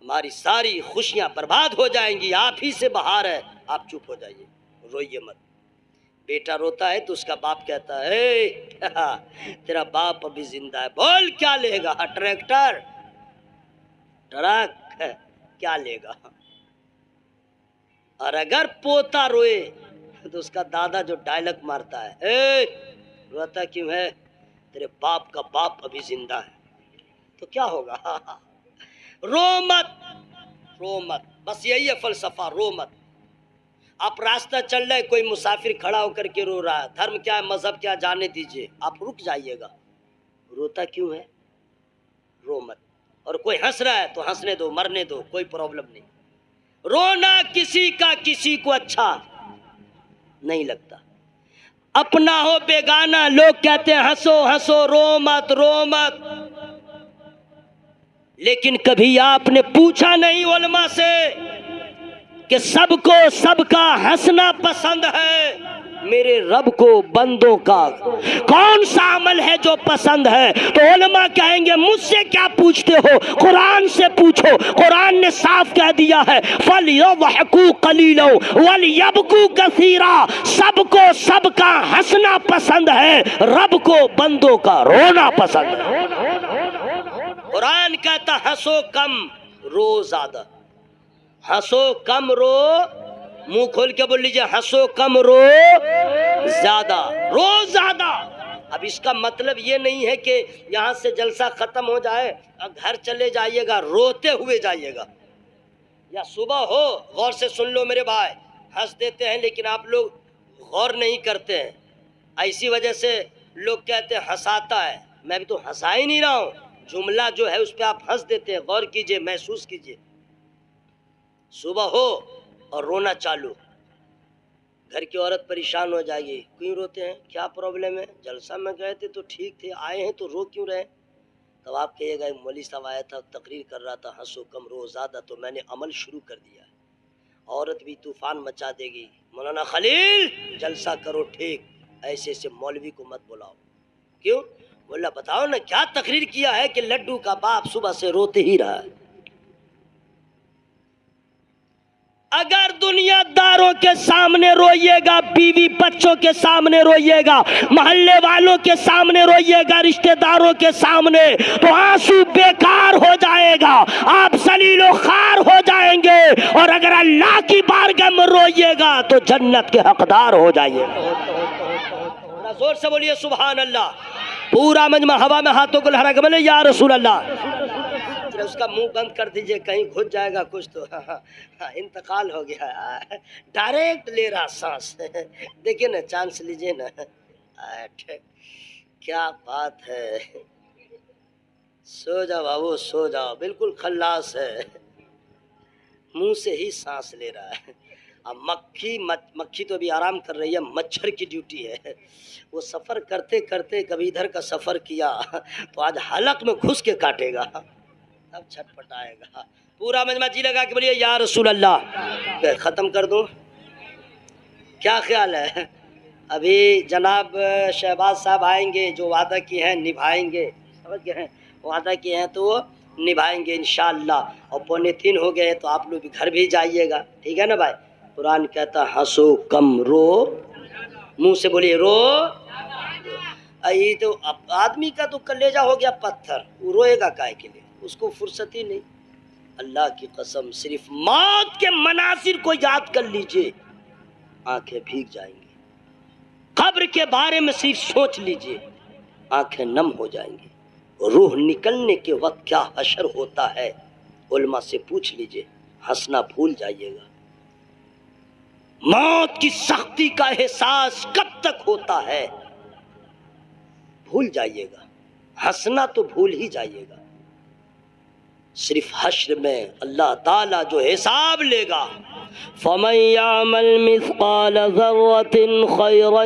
ہماری ساری خوشیاں برباد ہو جائیں گی، آپ ہی سے بہار ہے، آپ چپ ہو جائیے، روئیے مت۔ بیٹا روتا ہے تو اس کا باپ کہتا ہے تیرا باپ ابھی زندہ ہے، بول کیا لے گا؟ ٹریکٹر، ٹرک، کیا لے گا؟ اور اگر پوتا روئے تو اس کا دادا جو ڈائلگ مارتا ہے، روتا کیوں ہے؟ تیرے باپ کا باپ ابھی زندہ ہے۔ تو کیا ہوگا؟ رو مت، رو مت، بس یہی ہے فلسفہ، رو مت۔ آپ راستہ چل رہے، کوئی مسافر کھڑا ہو کر کے رو رہا ہے، دھرم کیا ہے، مذہب کیا، جانے دیجئے، آپ رک جائیے گا۔ روتا کیوں ہے؟ رو مت۔ اور کوئی ہنس رہا ہے تو ہنسنے دو، مرنے دو، کوئی پرابلم نہیں۔ رونا کسی کا کسی کو اچھا نہیں لگتا، اپنا ہو بیگانہ، لوگ کہتے ہیں ہنسو ہنسو، رو مت رو مت، لیکن کبھی آپ نے پوچھا نہیں علماء سے کہ سب کو سب کا ہنسنا پسند ہے، میرے رب کو بندوں کا کون سا عمل ہے جو پسند ہے؟ تو علماء کہیں گے مجھ سے کیا پوچھتے ہو، قرآن سے پوچھو۔ قرآن نے صاف کہہ دیا ہے فَلْيَضْحَكُوا قَلِيلًا وَلْيَبْكُوا كَثِيرًا، سب کو سب کا ہنسنا پسند ہے، رب کو بندوں کا رونا پسند ہے۔ قرآن کہتا ہنسو کم رو زیادہ، ہنسو کم رو، منہ کھول کے بول لیجئے ہنسو کم رو زیادہ، رو زیادہ۔ اب اس کا مطلب یہ نہیں ہے کہ یہاں سے جلسہ ختم ہو جائے اور گھر چلے جائیے گا روتے ہوئے جائیے گا، یا صبح ہو، غور سے سن لو میرے بھائی، ہنس دیتے ہیں لیکن آپ لوگ غور نہیں کرتے ہیں، ایسی وجہ سے لوگ کہتے ہیں ہنساتا ہے، میں بھی تو ہنسا ہی نہیں رہا ہوں، جملہ جو ہے اس پہ آپ ہنس دیتے ہیں، غور کیجئے، محسوس کیجئے۔ صبح ہو اور رونا چالو، گھر کی عورت پریشان ہو جائے گی، کیوں روتے ہیں، کیا پرابلم ہے، جلسہ میں گئے تھے تو ٹھیک تھے، آئے ہیں تو رو کیوں رہے؟ تب آپ کہیے گا مولوی صاحب آیا تھا، تقریر کر رہا تھا، ہنسو کم رو زیادہ، تو میں نے عمل شروع کر دیا ہے۔ عورت بھی طوفان مچا دے گی، مولانا خلیل جلسہ کرو ٹھیک، ایسے ایسے مولوی کو مت بلاؤ، کیوں؟ بولا بتاؤ نا کیا تقریر کیا ہے کہ لڈو کا باپ صبح سے روتے ہی رہا ہے۔ اگر دنیا داروں کے سامنے روئیے گا، بیوی بچوں کے سامنے روئیے گا، محلے والوں کے سامنے روئیے گا، رشتہ داروں کے سامنے، تو آنسو بیکار ہو جائے گا، آپ ذلیل و خوار ہو جائیں گے، اور اگر اللہ کی بارگاہ میں روئیے گا تو جنت کے حقدار ہو جائیے گا۔ زور سے بولیے سبحان اللہ۔ پورا مجمع ہوا میں ہاتھوں کو لہرا کے بولے یا رسول اللہ۔ اس کا منہ بند کر دیجئے، کہیں گھس جائے گا کچھ تو انتقال ہو گیا، ڈائریکٹ لے رہا سانس، دیکھیں نا، چانس لیجئے نا، کیا بات ہے، سو جاؤ بابو سو جاؤ، بالکل خلاص ہے، منہ سے ہی سانس لے رہا ہے۔ اب مکھی تو ابھی آرام کر رہی ہے، مچھر کی ڈیوٹی ہے، وہ سفر کرتے کرتے کبھی ادھر کا سفر کیا تو آج حلق میں گھس کے کاٹے گا، اب چھٹ پٹائے گا۔ پورا مجمع جی لگا کے بولیے یا رسول اللہ۔ ختم کر دوں، کیا خیال ہے؟ ابھی جناب شہباز صاحب آئیں گے، جو وعدہ کی ہیں نبھائیں گے، سمجھ گئے ہیں، وعدہ کیے ہیں تو وہ نبھائیں گے انشاءاللہ۔ اور 2:45 ہو گئے تو آپ لوگ بھی گھر بھی جائیے گا، ٹھیک ہے نا بھائی؟ قرآن کہتا ہنسو کم رو، منہ سے بولیے رو۔ یہ تو آدمی کا تو کلیجہ ہو گیا پتھر، وہ روئے گا کائے کے لیے، اس کو فرصت ہی نہیں۔ اللہ کی قسم، صرف موت کے مناظر کو یاد کر لیجئے، آنکھیں بھیگ جائیں گی، قبر کے بارے میں صرف سوچ لیجئے، آنکھیں نم ہو جائیں گی، روح نکلنے کے وقت کیا حشر ہوتا ہے، علماء سے پوچھ لیجئے، ہنسنا بھول جائیے گا۔ موت کی سختی کا احساس کب تک ہوتا ہے، بھول جائیے گا، ہنسنا تو بھول ہی جائیے گا، صرف حشر میں اللہ تعالیٰ جو حساب لے گا، فَمَن يَعْمَلْ مِثْقَالَ ذَرَّةٍ خَيْرًا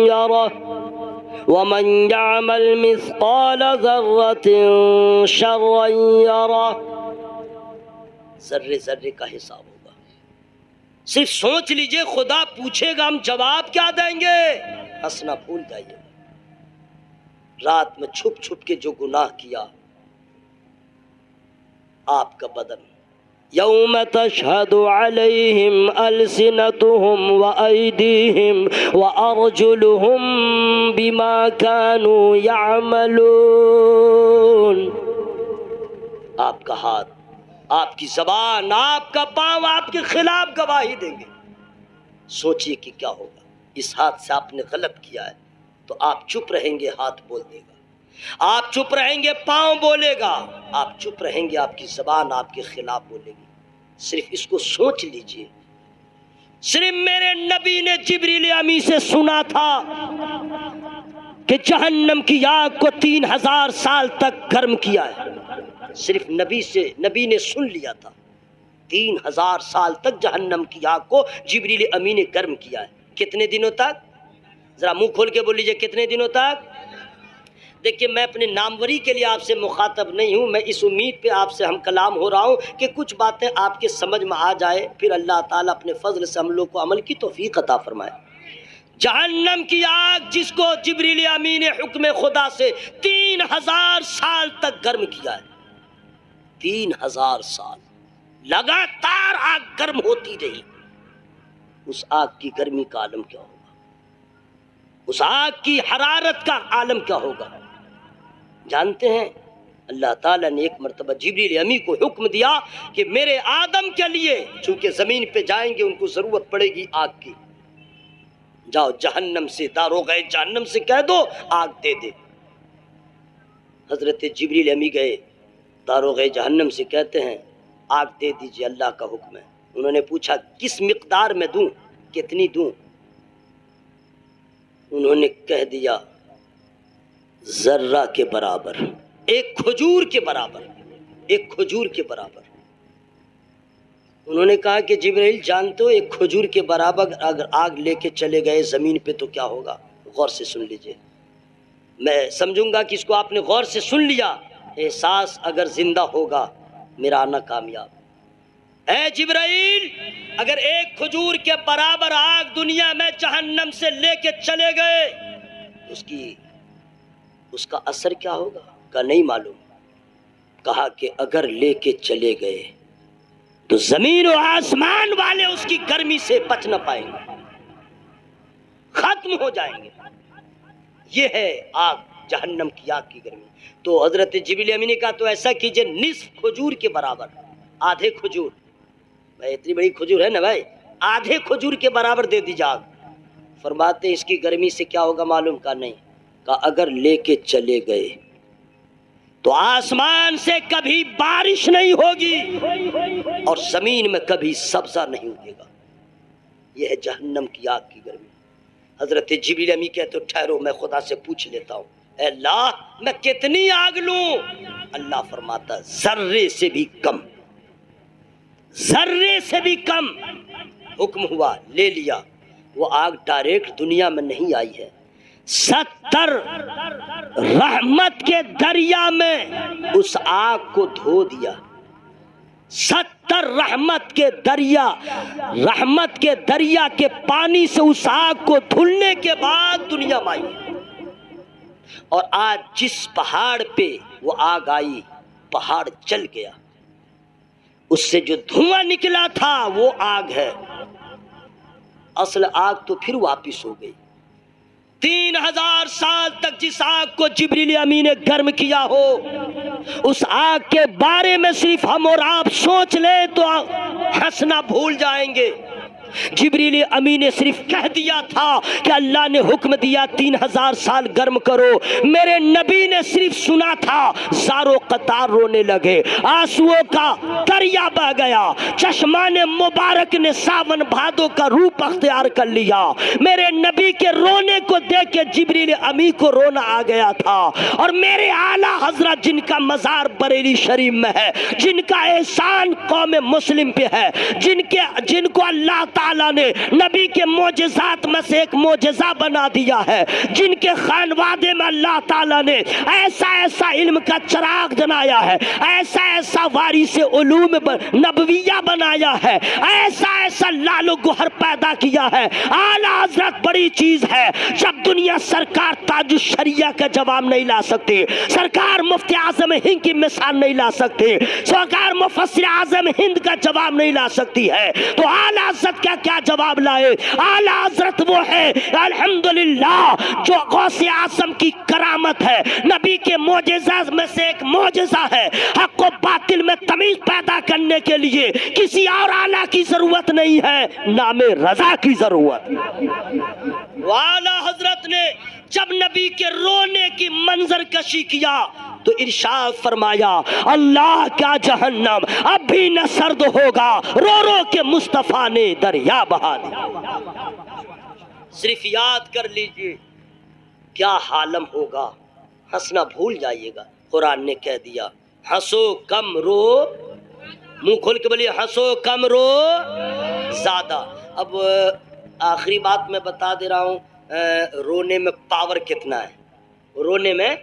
يَرَهُ وَمَن يَعْمَلْ مِثْقَالَ ذَرَّةٍ شَرًّا يَرَهُ، ذرے ذرے کا حساب ہوگا، صرف سوچ لیجئے، خدا پوچھے گا ہم جواب کیا دیں گے، ہنسنا بھول جائیے۔ رات میں چھپ چھپ کے جو گناہ کیا، آپ کا بدن یوم تشہد علیہم السنتہم وایدیہم وارجلہم بما کانوا یعملون. آپ کا ہاتھ، آپ کی زبان، آپ کا پاؤں آپ کے خلاف گواہی دیں گے. سوچئے کہ کیا ہوگا. اس ہاتھ سے آپ نے غلط کیا ہے تو آپ چپ رہیں گے، ہاتھ بول دے گا. آپ چپ رہیں گے، پاؤں بولے گا. آپ چپ رہیں گے، آپ کی زبان آپ کے خلاف بولے گی. صرف اس کو سوچ لیجئے. صرف میرے نبی نے جبریل امی سے سنا تھا کہ جہنم کی آگ کو 3000 سال تک گرم کیا ہے. صرف نبی نے سن لیا تھا. 3000 سال تک جہنم کی آگ کو جبریل امی نے گرم کیا ہے. کتنے دنوں تک؟ ذرا منہ کھول کے بول لیجئے، کتنے دنوں تک؟ دیکھیے میں اپنے ناموری کے لیے آپ سے مخاطب نہیں ہوں، میں اس امید پہ آپ سے ہم کلام ہو رہا ہوں کہ کچھ باتیں آپ کے سمجھ میں آ جائے، پھر اللہ تعالیٰ اپنے فضل سے ہم لوگ کو عمل کی توفیق عطا فرمائے. جہنم کی آگ جس کو جبریل امی نے حکم خدا سے 3000 سال تک گرم کیا ہے. 3000 سال لگاتار آگ گرم ہوتی رہی. اس آگ کی گرمی کا عالم کیا ہوگا؟ اس آگ کی حرارت کا عالم کیا ہوگا؟ جانتے ہیں اللہ تعالیٰ نے ایک مرتبہ جبریل امی کو حکم دیا کہ میرے آدم کے لیے، چونکہ زمین پہ جائیں گے ان کو ضرورت پڑے گی آگ کی، جاؤ جہنم سے، داروغ جہنم سے کہہ دو آگ دے دے. حضرت جبریل امی گئے، داروغ جہنم سے کہتے ہیں آگ دے دیجئے، اللہ کا حکم ہے. انہوں نے پوچھا کس مقدار میں دوں، کتنی دوں؟ انہوں نے کہہ دیا ذرہ کے برابر، ایک کھجور کے برابر، ایک کھجور کے برابر. انہوں نے کہا کہ جبرائیل جانتے ہو ایک کھجور کے برابر اگر آگ لے کے چلے گئے زمین پہ تو کیا ہوگا؟ غور سے سن لیجئے. میں سمجھوں گا کہ اس کو آپ نے غور سے سن لیا. احساس اگر زندہ ہوگا میرا آنا کامیاب. اے جبرائیل اگر ایک کھجور کے برابر آگ دنیا میں جہنم سے لے کے چلے گئے اس کا اثر کیا ہوگا؟ کہا نہیں معلوم. کہا کہ اگر لے کے چلے گئے تو زمین و آسمان والے اس کی گرمی سے بچ نہ پائیں گے، ختم ہو جائیں گے. یہ ہے آگ، جہنم کی آگ کی گرمی. تو حضرت جبریل امی نے کہا تو ایسا کیجئے نصف کھجور کے برابر، آدھے کھجور، بھائی اتنی بڑی کھجور ہے نا بھائی، آدھے کھجور کے برابر دے دیجئے آگ. فرماتے اس کی گرمی سے کیا ہوگا معلوم؟ کہا نہیں. کہا اگر لے کے چلے گئے تو آسمان سے کبھی بارش نہیں ہوگی اور زمین میں کبھی سبزہ نہیں اگے گا. یہ ہے جہنم کی آگ کی گرمی. حضرت جبریل امی کہتے ٹھہرو میں خدا سے پوچھ لیتا ہوں، اے اللہ میں کتنی آگ لوں؟ اللہ فرماتا ذرے سے بھی کم، ذرے سے بھی کم. حکم ہوا، لے لیا. وہ آگ ڈائریکٹ دنیا میں نہیں آئی ہے، 70 رحمت کے دریا میں اس آگ کو دھو دیا. 70 رحمت کے دریا کے پانی سے اس آگ کو دھلنے کے بعد دنیا میں آئی. اور آج جس پہاڑ پہ وہ آگ آئی پہاڑ جل گیا، اس سے جو دھواں نکلا تھا وہ آگ ہے. اصل آگ تو پھر واپس ہو گئی. 3000 سال تک جس آگ کو جبریل امی نے گرم کیا ہو، اس آگ کے بارے میں صرف ہم اور آپ سوچ لیں تو ہنسنا بھول جائیں گے. جبریل امی نے صرف کہہ دیا تھا کہ اللہ نے حکم دیا 3000 سال گرم کرو. میرے نبی نے صرف سنا تھا، زاروں قطار رونے لگے، آنسوؤں کا دریا بہہ گیا، چشمان مبارک نے ساون بھادو کا روپ اختیار کر لیا. میرے نبی کے رونے کو دیکھ کے جبریل امی کو رونا آ گیا تھا. اور میرے اعلیٰ حضرت جن کا مزار بریلی شریف میں ہے، جن کا احسان قوم مسلم پہ ہے، جن کو اللہ تعالیٰ نے نبی کے معجزات میں سے ایک معجزہ بنا دیا ہے، جن کے خانوادے میں اللہ تعالیٰ نے ایسا علم کا چراغ جلایا ہے، ایسا وارث علوم نبویہ بنایا ہے، ایسا ایسا لالو گوہر پیدا کیا ہے. اعلیٰ حضرت بڑی چیز ہے. جب دنیا سرکار تاج الشریعہ کا جواب نہیں لا سکتی, سرکار مفتی اعظم ہند کی مثال نہیں لا سکتے, سرکار مفسر اعظم ہند کا جواب نہیں لا سکتی ہے, تو اعلیٰ حضرت کیا جواب لائے؟ اعلیٰ حضرت وہ ہے الحمدللہ جو غوث اعظم کی کرامت ہے, نبی کے معجزات میں سے ایک معجزہ ہے. حق و باطل میں تمیز پیدا کرنے کے لیے کسی اور اعلیٰ کی ضرورت نہیں ہے, نام رضا کی ضرورت. اعلیٰ حضرت نے جب نبی کے رونے کی منظر کشی کیا تو ارشاد فرمایا اللہ کا جہنم اب بھی نہ سرد ہوگا, رو رو کے مصطفیٰ نے دریا بہا دیا. صرف یاد کر لیجئے کیا حالم ہوگا, ہنسنا بھول جائیے گا. قرآن نے کہہ دیا ہنسو کم رو, منہ کھول کے بولیے ہنسو کم رو زیادہ. اب آخری بات میں بتا دے رہا ہوں, رونے میں پاور کتنا ہے, رونے میں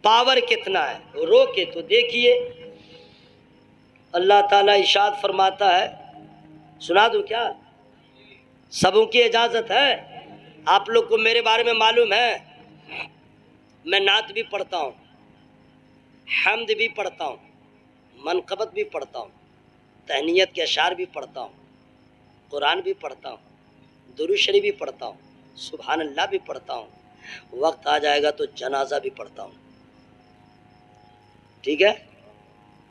پاور کتنا ہے. رو کے تو دیکھیے اللہ تعالیٰ ارشاد فرماتا ہے, سنا دوں کیا؟ سبوں کی اجازت ہے. آپ لوگ کو میرے بارے میں معلوم ہے, میں نعت بھی پڑھتا ہوں, حمد بھی پڑھتا ہوں, منقبت بھی پڑھتا ہوں, تہنیت کے اشعار بھی پڑھتا ہوں, قرآن بھی پڑھتا ہوں, درود شریف بھی پڑھتا ہوں, سبحان اللہ بھی پڑھتا ہوں, وقت آ جائے گا تو جنازہ بھی پڑھتا ہوں. ٹھیک ہے,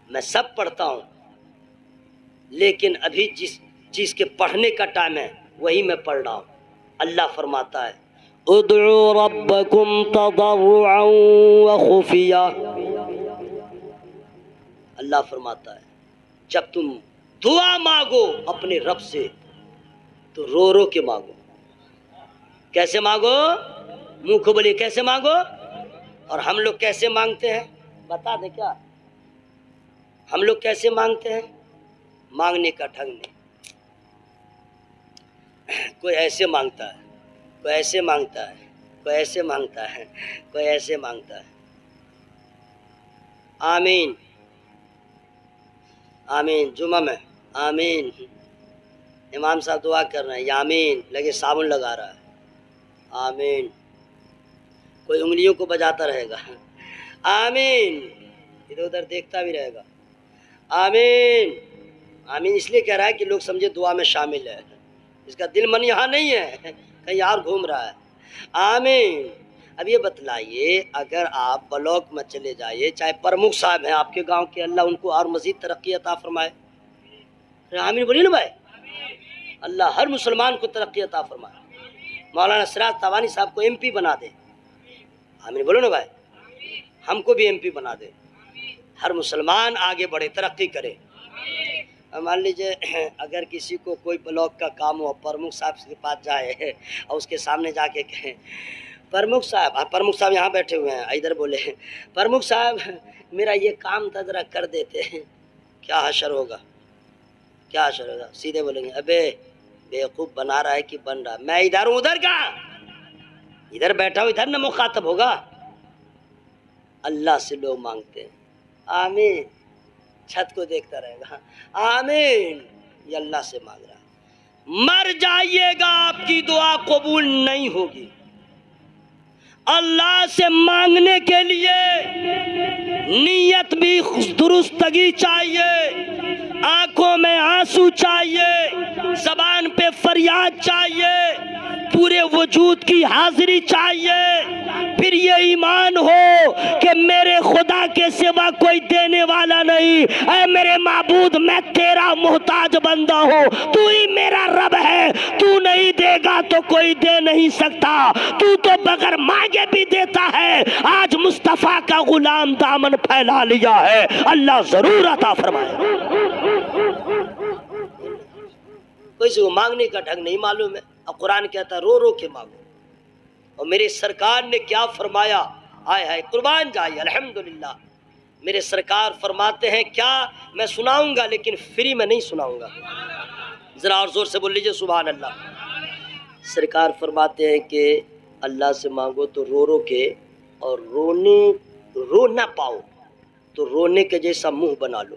میں سب پڑھتا ہوں, لیکن ابھی جس چیز کے پڑھنے کا ٹائم ہے وہی میں پڑھ رہا ہوں. اللہ فرماتا ہے ادعوا ربکم تضرعا وخفیا. اللہ فرماتا ہے جب تم دعا مانگو اپنے رب سے تو رو رو کے مانگو. کیسے مانگو؟ منہ کو بولیے کیسے مانگو. اور ہم لوگ کیسے مانگتے ہیں بتا دیں کیا؟ ہم لوگ کیسے مانگتے ہیں؟ مانگنے کا ڈھنگ نہیں. کوئی ایسے مانگتا ہے, کوئی ایسے مانگتا ہے, کوئی ایسے مانگتا ہے, کوئی ایسے مانگتا ہے. آمین آمین. جمعہ میں آمین, امام صاحب دعا کر رہے ہیں آمین, لگے صابن لگا رہا ہے آمین. کوئی انگلیوں کو بجاتا رہے گا آمین, ادھر ادھر دیکھتا بھی رہے گا آمین. آمین اس لیے کہہ رہا ہے کہ لوگ سمجھے دعا میں شامل ہے, اس کا دل من یہاں نہیں ہے, کہیں اور گھوم رہا ہے. آمین. اب یہ بتلائیے اگر آپ بلاک میں چلے جائیے, چاہے پرمکھ صاحب ہیں آپ کے گاؤں کے, اللہ ان کو اور مزید ترقی عطا فرمائے. آمین بولیے نا بھائی. اللہ ہر مسلمان کو ترقی عطا فرمائے. مولانا سراج تابانی صاحب کو ایم پی بنا دے. آمین بولو نا بھائی. ہم کو بھی ایم پی بنا دے. ہر مسلمان آگے بڑھے, ترقی کرے. مان لیجیے اگر کسی کو کوئی بلاک کا کام ہو, پرمکھ صاحب کے پاس جائے اور اس کے سامنے جا کے کہیں پرمکھ صاحب یہاں بیٹھے ہوئے ہیں, ادھر بولے پرمکھ صاحب میرا یہ کام تھا ذرا کر دیتے. کیا حشر ہوگا, کیا حشر ہوگا؟ سیدھے بولیں گے ابے بیوقوف بنا رہا ہے کہ بن رہا, میں ادھر ہوں ادھر کا, ادھر بیٹھا ہوں ادھر نہ مخاطب ہوگا. اللہ سے لوگ مانگتے ہیں آمین, چھت کو دیکھتا رہے گا آمین, یہ اللہ سے مانگ رہا. مر جائیے گا آپ کی دعا قبول نہیں ہوگی. اللہ سے مانگنے کے لیے نیت بھی درستگی چاہیے, آنکھوں میں آنسو چاہیے, زبان پہ فریاد چاہیے, پورے وجود کی حاضری چاہیے. پھر یہ ایمان ہو کہ میرے خدا کے سوا کوئی دینے والا نہیں. اے میرے معبود میں تیرا محتاج بندہ ہوں, تو ہی میرا رب ہے, تو نہیں دے گا تو کوئی دے نہیں سکتا, تو تو بغیر مانگے بھی دیتا ہے. آج مصطفیٰ کا غلام دامن پھیلا لیا ہے, اللہ ضرور عطا فرمائے. کسی کو مانگنے کا ڈھنگ نہیں معلوم ہے, اب قرآن کہتا ہے رو رو کے مانگو. اور میرے سرکار نے کیا فرمایا, آئے ہائے قربان جائیے الحمدللہ. میرے سرکار فرماتے ہیں کیا, میں سناؤں گا لیکن فری میں نہیں سناؤں گا, ذرا اور زور سے بول لیجئے سبحان اللہ. سرکار فرماتے ہیں کہ اللہ سے مانگو تو رو رو کے, اور رو نہ پاؤ تو رونے کے جیسا منہ بنا لو,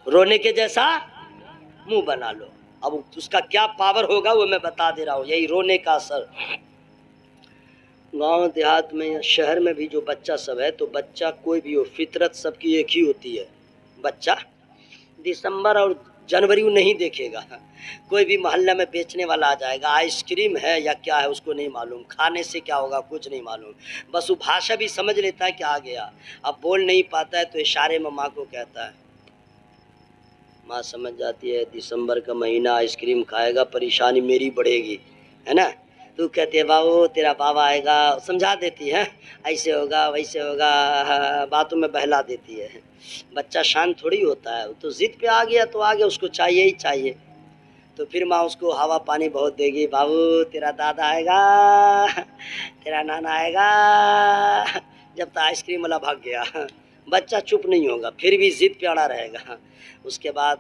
رونے کے جیسا منہ بنا لو. اب اس کا کیا پاور ہوگا وہ میں بتا دے رہا ہوں. یہی رونے کا اثر. گاؤں دیہات میں یا شہر میں بھی جو بچہ سب ہے، تو بچہ کوئی بھی ہو، فطرت سب کی ایک ہی ہوتی ہے. بچہ دسمبر اور جنوری نہیں دیکھے گا. کوئی بھی محلہ میں بیچنے والا آ جائے گا، آئس کریم ہے یا کیا ہے اس کو نہیں معلوم، کھانے سے کیا ہوگا کچھ نہیں معلوم، بس وہ بھاشا بھی سمجھ لیتا ہے کہ آ گیا. اب بول نہیں پاتا ہے تو اشارے میں ماں کو کہتا ہے. ماں سمجھ جاتی ہے دسمبر کا مہینہ آئس کریم کھائے گا، پریشانی میری بڑھے گی، ہے نا. تو کہتے ہیں بابو تیرا بابا آئے گا، سمجھا دیتی ہے ایسے ہوگا ویسے ہوگا، باتوں میں بہلا دیتی ہے. بچہ شانت تھوڑی ہوتا ہے، وہ تو ضد پہ آ گیا تو آ گیا، اس کو چاہیے ہی چاہیے. تو پھر ماں اس کو ہوا پانی بہت دے گی. بابو تیرا دادا آئے گا، تیرا نانا آئے گا، جب تک آئس کریم والا بھاگ گیا. بچہ چپ نہیں ہوگا، پھر بھی ضد پہ اڑا رہے گا. اس کے بعد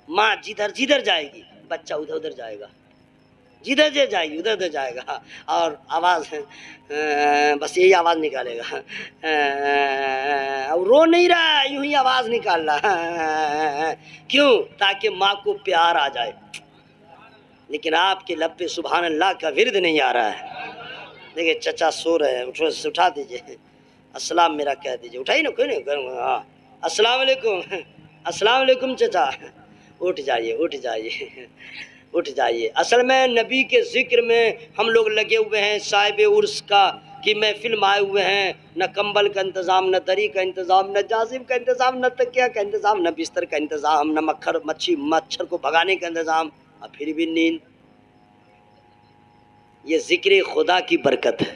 ماں جدھر جدھر جائے گی بچہ ادھر ادھر جائے گا، جدھر جدھر جائے گی ادھر ادھر جائے گا، اور آواز بس یہی آواز نکالے گا. اب رو نہیں رہا، یوں ہی آواز نکال رہا. کیوں؟ تاکہ ماں کو پیار آ جائے. لیکن آپ کے لب پہ سبحان اللہ کا ورد نہیں آ رہا ہے. دیکھیں چچا سو رہے ہیں، اٹھا دیجئے، السلام میرا کہہ دیجئے. اٹھائی نا، کوئی نہیں. ہاں السلام علیکم، السلام علیکم چچا. اٹھ جائیے اٹھ جائیے اٹھ جائیے. اصل میں نبی کے ذکر میں ہم لوگ لگے ہوئے ہیں، صاحب عرس کا کی محفل میں آئے ہوئے ہیں. نہ کمبل کا انتظام، نہ دری کا انتظام، نہ جازم کا انتظام، نہ تکیہ کا انتظام، نہ بستر کا انتظام، نہ مچھر کو بھگانے کا انتظام، اور پھر بھی نیند. یہ ذکر خدا کی برکت ہے.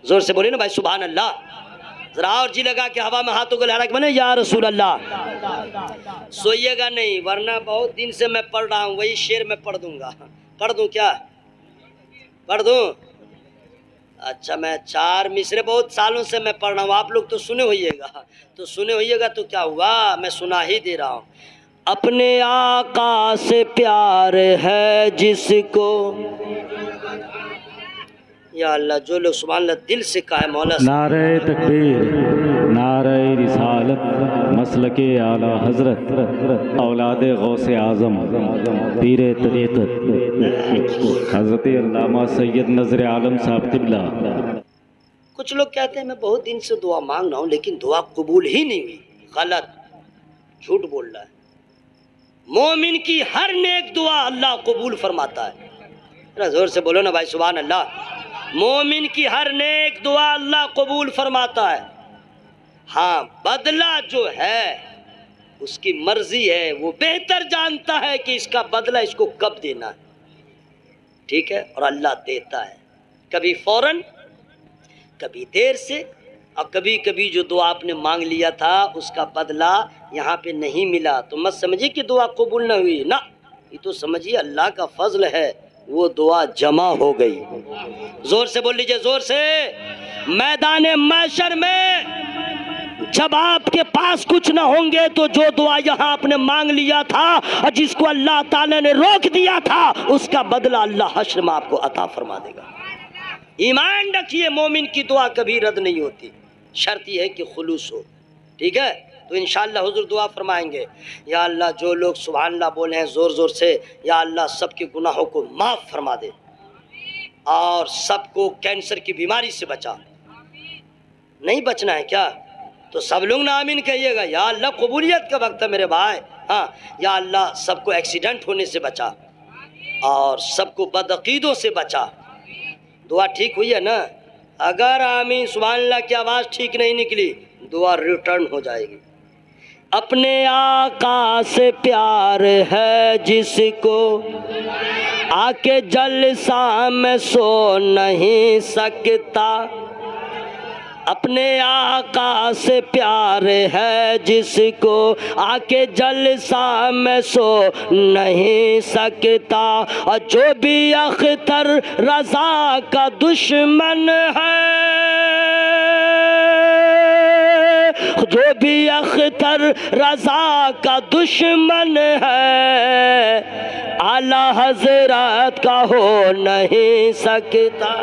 زور سے بولے نا بھائی سبحان اللہ. ذرا اور جی لگا کہ ہوا میں ہاتھوں کو لہرا کے بنے یا رسول اللہ. سوئیے گا نہیں، ورنہ بہت دن سے میں پڑھ رہا ہوں، وہی شعر میں پڑھ دوں گا. پڑھ دوں کیا؟ پڑھ دوں؟ اچھا، میں 4 مصرے بہت سالوں سے میں پڑھ رہا ہوں، آپ لوگ تو سنے ہوئیے گا. تو سنے ہوئیے گا تو کیا ہوا، میں سنا ہی دے رہا ہوں. اپنے آقا سے پیار ہے جس کو، یا اللہ جو لوگ سبحان اللہ دل سے کہا ہے مولا. نعرہ تکبیر، نعرہ رسالت، مسلک اعلی حضرت، اولاد غوث اعظم، پیر طریقت حضرت علامہ سید نذر عالم صاحب قبلہ. کچھ لوگ کہتے ہیں میں بہت دن سے دعا مانگ رہا ہوں لیکن دعا قبول ہی نہیں ہوئی. غلط، جھوٹ بول رہا ہے. مومن کی ہر نیک دعا اللہ قبول فرماتا ہے. ذرا زور سے بولو نا بھائی سبحان اللہ. مومن کی ہر نیک دعا اللہ قبول فرماتا ہے. ہاں بدلہ جو ہے اس کی مرضی ہے، وہ بہتر جانتا ہے کہ اس کا بدلہ اس کو کب دینا ہے. ٹھیک ہے، اور اللہ دیتا ہے، کبھی فوراً، کبھی دیر سے، اور کبھی کبھی جو دعا آپ نے مانگ لیا تھا اس کا بدلہ یہاں پہ نہیں ملا تو مت سمجھیے کہ دعا قبول نہ ہوئی. نہ، یہ تو سمجھیے اللہ کا فضل ہے، وہ دعا جمع ہو گئی. زور سے بول لیجئے، زور سے. میدان محشر میں جب آپ کے پاس کچھ نہ ہوں گے تو جو دعا یہاں آپ نے مانگ لیا تھا اور جس کو اللہ تعالیٰ نے روک دیا تھا اس کا بدلہ اللہ حشر میں آپ کو عطا فرما دے گا. ایمان رکھیے، مومن کی دعا کبھی رد نہیں ہوتی، شرط یہ ہے کہ خلوص ہو. ٹھیک ہے، تو انشاءاللہ حضور دعا فرمائیں گے. یا اللہ جو لوگ سبحان اللہ بولے ہیں زور زور سے، یا اللہ سب کے گناہوں کو معاف فرما دے اور سب کو کینسر کی بیماری سے بچا. نہیں بچنا ہے کیا؟ تو سب لوگ نا آمین کہیے گا. یا اللہ قبولیت کا وقت ہے میرے بھائی. ہاں، یا اللہ سب کو ایکسیڈنٹ ہونے سے بچا اور سب کو بدعقیدوں سے بچا. دعا ٹھیک ہوئی ہے نا؟ اگر آمین سبحان اللہ کی آواز ٹھیک نہیں نکلی دعا ریٹرن ہو جائے گی. اپنے آقا سے پیار ہے جس کو، آ کے جلسہ میں سو نہیں سکتا. اپنے آقا سے پیار ہے جس کو، آ کے جلسہ میں سو نہیں سکتا. اور جو بھی اختر رضا کا دشمن ہے، جو بھی اختر رضا کا دشمن ہے، اعلی حضرت کا ہو نہیں سکتا.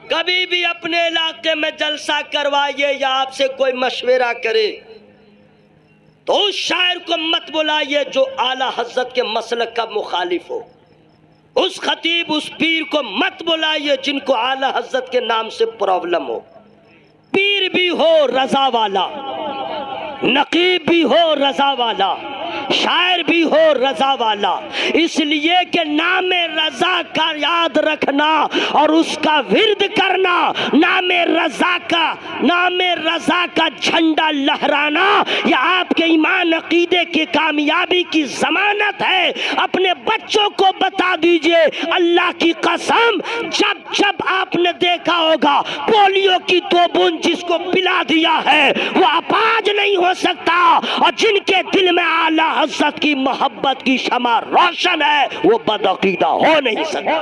کبھی بھی اپنے علاقے میں جلسہ کروائیے یا آپ سے کوئی مشورہ کرے، تو اس شاعر کو مت بلائیے جو اعلیٰ حضرت کے مسلک کا مخالف ہو، اس خطیب اس پیر کو مت بلائیے جن کو اعلیٰ حضرت کے نام سے پرابلم ہو۔ پیر بھی ہو رضا والا، نقیب بھی ہو رضا والا، شاعر بھی ہو رضا والا، اس لیے کہ نام رضا کا یاد رکھنا اور اس کا ورد کرنا، نام رضا کا جھنڈا لہرانا، یہ آپ کے ایمان عقیدے کی کامیابی کی ضمانت ہے۔ اپنے بچوں کو بتا دیجئے، اللہ کی قسم، جب آپ نے دیکھا ہوگا پولیو کی 2 بوند جس کو پلا دیا ہے وہ اپاہج نہیں ہو سکتا، اور جن کے دل میں اعلیٰ حضرت کی محبت کی شمع روشن ہے وہ بدعقیدہ ہو نہیں سکتا۔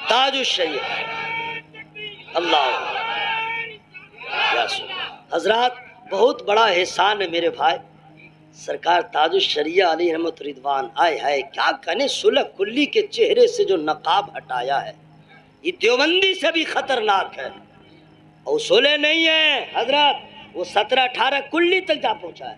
تاج الشریعہ اللہ حضرات، بہت بڑا احسان ہے میرے بھائی، سرکار تاج الشریعہ علیہ رحمت رضوان، آئے ہائے کیا کہنے، صلح کلی کے چہرے سے جو نقاب ہٹایا ہے یہ دیوبندی سے بھی خطرناک ہے، اور صلح نہیں ہے حضرات، وہ 17-18 کلی تک جا پہنچا ہے۔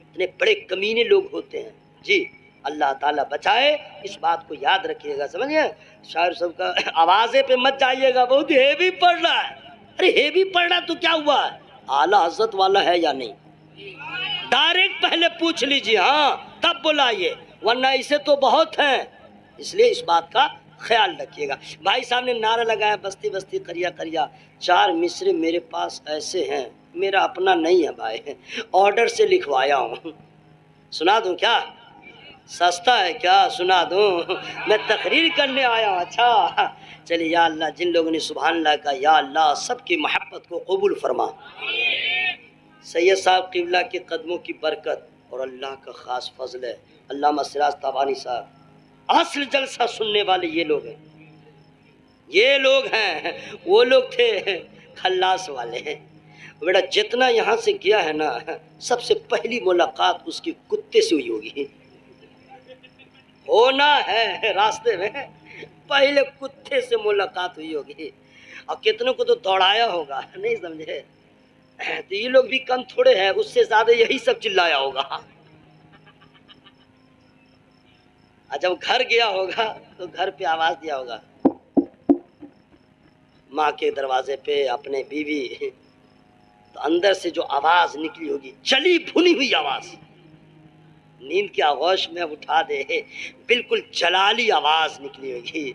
اتنے بڑے کمینے لوگ ہوتے ہیں جی، اللہ تعالیٰ بچائے، اس بات کو یاد رکھیے گا، سمجھے؟ شاعر صاحب کا آوازے پہ مت جائیے گا، بہت ہیوی پڑھ رہا ہے۔ ارے ہیوی پڑھ رہا تو کیا ہوا ہے، اعلیٰ حضرت والا ہے یا نہیں، ڈائریکٹ پہلے پوچھ لیجیے، ہاں تب بلائیے، ورنہ اسے تو بہت ہیں، اس لیے اس بات کا خیال رکھیے گا۔ بھائی صاحب نے نعرہ لگایا، بستی بستی قریہ قریہ، 4 مصرے میرے پاس ایسے ہیں، میرا اپنا نہیں ہے بھائی، آرڈر سے لکھوایا ہوں، سنا دوں کیا؟ سستا ہے کیا؟ سنا دوں؟ میں تقریر کرنے آیا ہوں۔ اچھا چلیے، یا اللہ جن لوگوں نے سبحان اللہ کہا، یا اللہ سب کی محبت کو قبول فرما۔ سید صاحب قبلہ کے قدموں کی برکت اور اللہ کا خاص فضل ہے، علامہ سراج تابانی صاحب، اصل جلسہ سننے والے یہ لوگ ہیں، یہ لوگ ہیں، وہ لوگ تھے خلاص والے ہیں۔ بیٹا جتنا یہاں سے گیا ہے نا، سب سے پہلی ملاقات اس کی کتے سے ہوئی ہوگی، ہونا ہے راستے میں پہلے کتے سے ملاقات ہوئی ہوگی، اور کتنوں کو تو دوڑایا ہوگا، نہیں سمجھے؟ تو یہ لوگ بھی کم تھوڑے ہیں، اس سے زیادہ یہی سب چلایا ہوگا۔ جب گھر گیا ہوگا تو گھر پہ آواز دیا ہوگا، ماں کے دروازے پہ اپنے بیوی، تو اندر سے جو آواز نکلی ہوگی، چلی بھنی ہوئی آواز، نیند کے آغوش میں اٹھا دے، بالکل جلالی آواز نکلی ہوگی،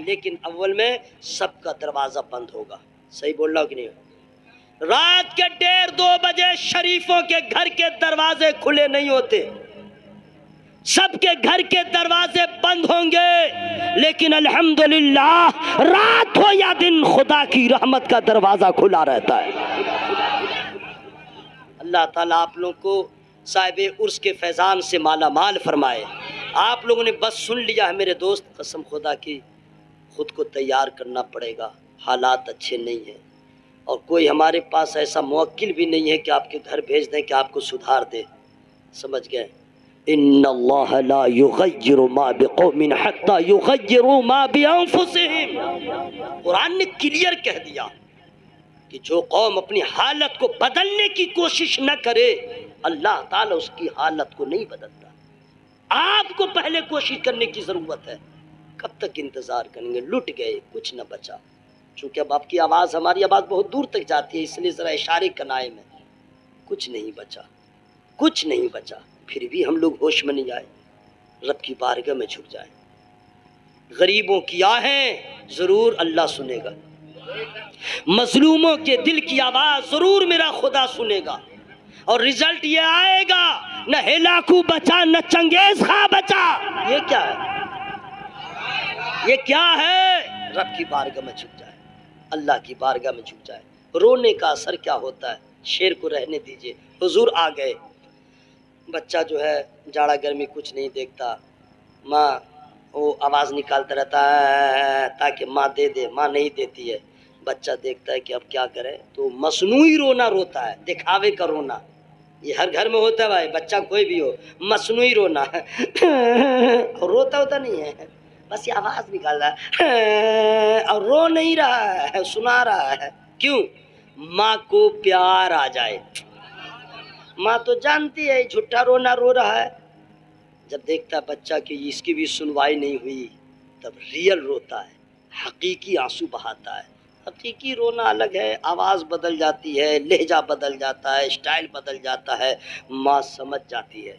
لیکن اول میں سب کا دروازہ بند ہوگا۔ صحیح بول رہا ہوں کہ نہیں؟ رات کے 1:30-2 بجے شریفوں کے گھر کے دروازے کھلے نہیں ہوتے، سب کے گھر کے دروازے بند ہوں گے، لیکن الحمدللہ رات ہو یا دن خدا کی رحمت کا دروازہ کھلا رہتا ہے۔ اللہ تعالیٰ آپ لوگوں کو صاحب عرس کے فیضان سے مالا مال فرمائے۔ آپ لوگوں نے بس سن لیا ہے میرے دوست، قسم خدا کی خود کو تیار کرنا پڑے گا، حالات اچھے نہیں ہیں، اور کوئی ہمارے پاس ایسا موکل بھی نہیں ہے کہ آپ کے گھر بھیج دیں کہ آپ کو سدھار دے، سمجھ گئے؟ ان اللہ لا یغیر ما بقوم حتی یغیروا ما بانفسہم، قرآن نے کلیئر کہہ دیا کہ جو قوم اپنی حالت کو بدلنے کی کوشش نہ کرے اللہ تعالیٰ اس کی حالت کو نہیں بدلتا۔ آپ کو پہلے کوشش کرنے کی ضرورت ہے، کب تک انتظار کریں گے؟ لٹ گئے، کچھ نہ بچا، چونکہ اب آپ کی آواز، ہماری آواز بہت دور تک جاتی ہے، اس لیے ذرا اشارے کنائے میں، کچھ نہیں بچا، کچھ نہیں بچا، پھر بھی ہم لوگ ہوش میں نہیں آئے، رب کی بارگاہ میں جھک جائیں۔ غریبوں کی آہیں ضرور اللہ سنے گا، مظلوموں کے دل کی آواز ضرور میرا خدا سنے گا، اور رزلٹ یہ آئے گا، نہ ہلاکو بچا نہ چنگیز خواہ بچا۔ یہ کیا ہے؟ یہ کیا ہے؟ رب کی بارگاہ میں جھک جائے، اللہ کی بارگاہ میں جھک جائے۔ رونے کا اثر کیا ہوتا ہے؟ شیر کو رہنے دیجئے، حضور آ گئے، بچہ جو ہے جاڑا گرمی کچھ نہیں دیکھتا، ماں وہ آواز نکالتا رہتا ہے تاکہ ماں دے دے، ماں نہیں دیتی ہے، بچہ دیکھتا ہے کہ اب کیا کرے، تو مصنوعی رونا روتا ہے، دکھاوے کا رونا، یہ ہر گھر میں ہوتا ہے بھائی، بچہ کوئی بھی ہو مصنوعی رونا ہے اور روتا ہوتا نہیں ہے، بس یہ آواز نکال رہا ہے اور رو نہیں رہا ہے، سنا رہا ہے۔ کیوں؟ ماں کو پیار آ جائے۔ ماں تو جانتی ہے جھوٹا رونا رو رہا ہے، جب دیکھتا ہے بچہ کہ اس کی بھی سنوائی نہیں ہوئی تب ریئل روتا ہے، حقیقی آنسو بہاتا ہے۔ حقیقی رونا الگ ہے، آواز بدل جاتی ہے، لہجہ بدل جاتا ہے، اسٹائل بدل جاتا ہے، ماں سمجھ جاتی ہے۔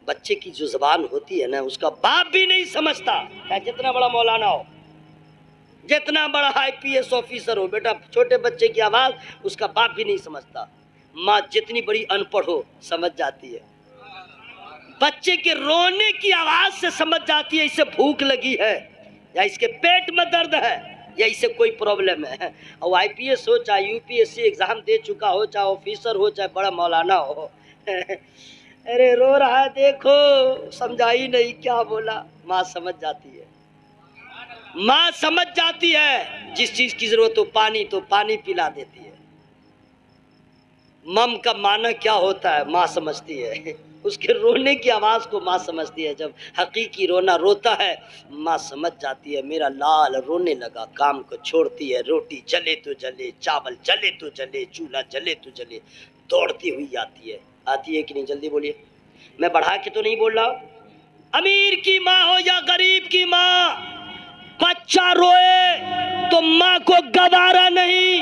بچے کی جو زبان ہوتی ہے نا، اس کا باپ بھی نہیں سمجھتا، چاہے جتنا بڑا مولانا ہو، جتنا بڑا IPS آفیسر ہو، بیٹا چھوٹے بچے کی آواز اس کا باپ بھی نہیں سمجھتا۔ ماں جتنی بڑی ان پڑھ ہو سمجھ جاتی ہے، بچے کے رونے کی آواز سے سمجھ جاتی ہے اسے بھوک لگی ہے، یا اس کے پیٹ میں درد ہے، یا اسے کوئی پرابلم ہے۔ اور IPS ہو، چاہے UPSC ایگزام دے چکا ہو، چاہے آفیسر ہو، چاہے بڑا مولانا ہو، ارے رو رہا ہے دیکھو، سمجھا ہی نہیں کیا بولا، ماں سمجھ جاتی ہے۔ ماں سمجھ جاتی ہے، جس چیز کی ضرورت ہو پانی تو پانی پلا دیتی ہے۔ مم کا معنی کیا ہوتا ہے ماں سمجھتی ہے، اس کے رونے کی آواز کو ماں سمجھتی ہے۔ جب حقیقی رونا روتا ہے ماں سمجھ جاتی ہے، میرا لال رونے لگا، کام کو چھوڑتی ہے، روٹی جلے تو جلے، چاول جلے تو جلے، چولہا جلے تو جلے، دوڑتی ہوئی آتی ہے کہ نہیں؟ جلدی بولیے، میں بڑھا کے تو نہیں بول رہا ہوں۔ امیر کی ماں ہو یا غریب کی ماں، بچہ روئے تو ماں کو گوارا نہیں،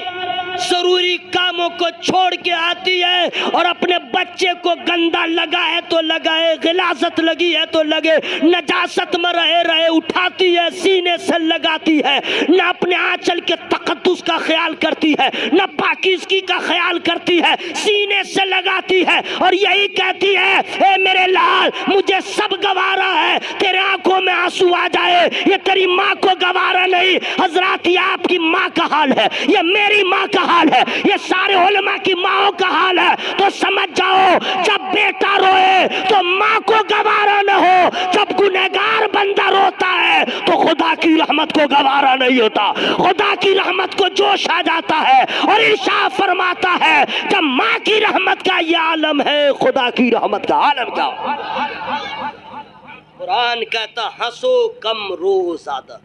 ضروری کاموں کو چھوڑ کے آتی ہے اور اپنے بچے کو گندا لگا ہے تو لگائے، غلاظت لگی ہے تو لگے، نجاست میں رہے اٹھاتی ہے، سینے سے لگاتی ہے، نہ اپنے آنچل کے تقدس کا خیال کرتی ہے، نہ پاکیزگی کا خیال کرتی ہے، سینے سے لگاتی ہے اور یہی کہتی ہے، اے میرے لال مجھے سب گوارا ہے، تیرے آنکھوں میں آنسو آ جائے یہ تیری ماں کو گوارا نہیں۔ حضرات یہ آپ کی ماں کا حال ہے، یہ میری ماں کا حال ہے، یہ سارے علماء کی ماں کا حال ہے۔ تو سمجھ جاؤ، جب بیٹا روئے تو ماں کو گوارا نہ ہو، جب گنہگار بندہ روتا ہے تو خدا کی رحمت کو گوارا نہیں ہوتا، خدا کی رحمت کو جوش آ جاتا ہے اور ارشاد فرماتا ہے جب ماں کی رحمت کا یہ عالم ہے، خدا کی رحمت کا عالم کیا؟ قرآن کہتا ہنسو کم رو زیادہ،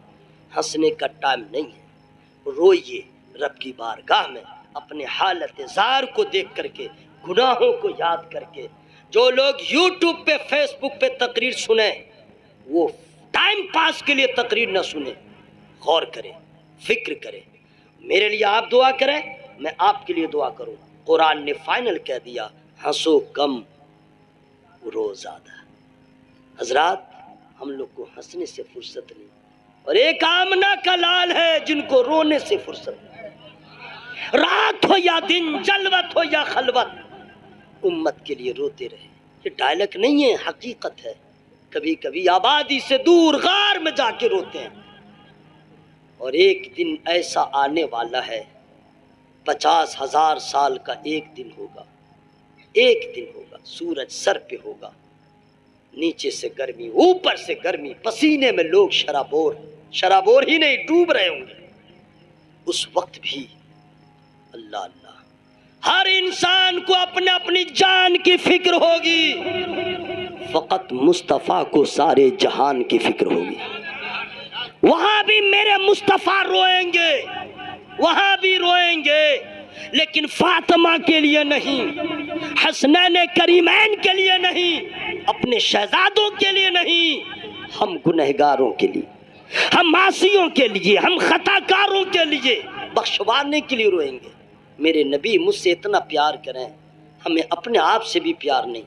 ہنسنے کا ٹائم نہیں ہے، روئیے رب کی بارگاہ میں اپنے حالت زار کو دیکھ کر کے، گناہوں کو یاد کر کے۔ جو لوگ یوٹیوب پہ فیس بک پہ تقریر سنیں وہ ٹائم پاس کے لیے تقریر نہ سنیں، غور کریں، فکر کریں۔ میرے لیے آپ دعا کریں، میں آپ کے لیے دعا کروں۔ قرآن نے فائنل کہہ دیا ہنسو کم رو زیادہ۔ حضرات ہم لوگ کو ہنسنے سے فرصت نہیں، اور ایک آمنہ کا لال ہے جن کو رونے سے فرصت نہیں، رات ہو یا دن، جلوت ہو یا خلوت، امت کے لیے روتے رہے۔ یہ ڈائلگ نہیں ہے، حقیقت ہے۔ کبھی کبھی آبادی سے دور غار میں جا کے روتے ہیں، اور ایک دن ایسا آنے والا ہے 50,000 سال کا ایک دن ہوگا، ایک دن ہوگا، سورج سر پہ ہوگا، نیچے سے گرمی، اوپر سے گرمی، پسینے میں لوگ شرابور ہی نہیں ڈوب رہے ہوں گے۔ اس وقت بھی اللہ اللہ، ہر انسان کو اپنے اپنی جان کی فکر ہوگی، فقط مصطفیٰ کو سارے جہان کی فکر ہوگی۔ وہاں بھی میرے مصطفیٰ روئیں گے، وہاں بھی روئیں گے، لیکن فاطمہ کے لیے نہیں، حسنین کریمین کے لیے نہیں، اپنے شہزادوں کے لیے نہیں، ہم گنہگاروں کے لیے، ہم معصیوں کے لیے، ہم خطا کاروں کے لیے بخشوانے کے لیے روئیں گے۔ میرے نبی مجھ سے اتنا پیار کریں، ہمیں اپنے آپ سے بھی پیار نہیں،